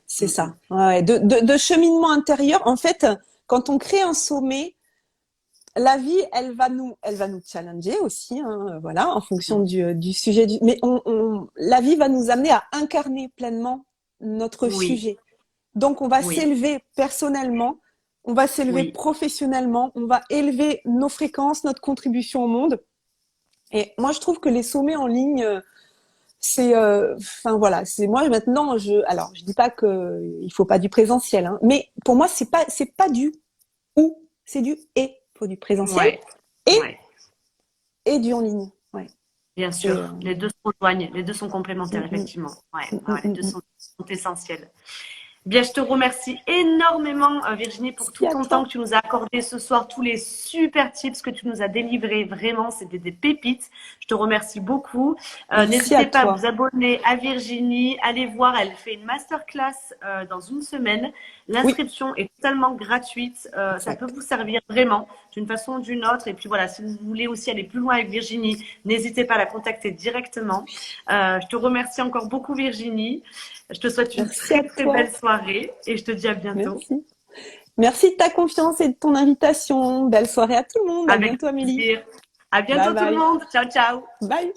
C'est ça. Ouais, de cheminement intérieur. En fait, quand on crée un sommet, la vie, elle va nous challenger aussi, hein, voilà, en fonction du sujet. Mais la vie va nous amener à incarner pleinement notre sujet. Donc, on va s'élever personnellement, on va s'élever professionnellement, on va élever nos fréquences, notre contribution au monde. Et moi, je trouve que les sommets en ligne, c'est moi maintenant, je dis pas que il faut pas du présentiel, hein, mais pour moi, c'est pas du ou, c'est du et. Il faut du présentiel et du en ligne. Bien sûr, les deux se rejoignent, les deux sont complémentaires, effectivement. Les deux sont essentiels. Bien, je te remercie énormément, Virginie, pour tout ton temps que tu nous as accordé ce soir, tous les super tips que tu nous as délivrés. Vraiment, c'était des pépites. Je te remercie beaucoup. N'hésitez pas à vous abonner à Virginie. Allez voir, elle fait une masterclass dans une semaine. L'inscription est totalement gratuite. Ça peut vous servir vraiment d'une façon ou d'une autre. Et puis voilà, si vous voulez aussi aller plus loin avec Virginie, n'hésitez pas à la contacter directement. Je te remercie encore beaucoup, Virginie. Je te souhaite une très belle soirée et je te dis à bientôt. Merci de ta confiance et de ton invitation. Belle soirée à tout le monde. À bientôt, Amélie. À bientôt tout le monde. Ciao, ciao. Bye.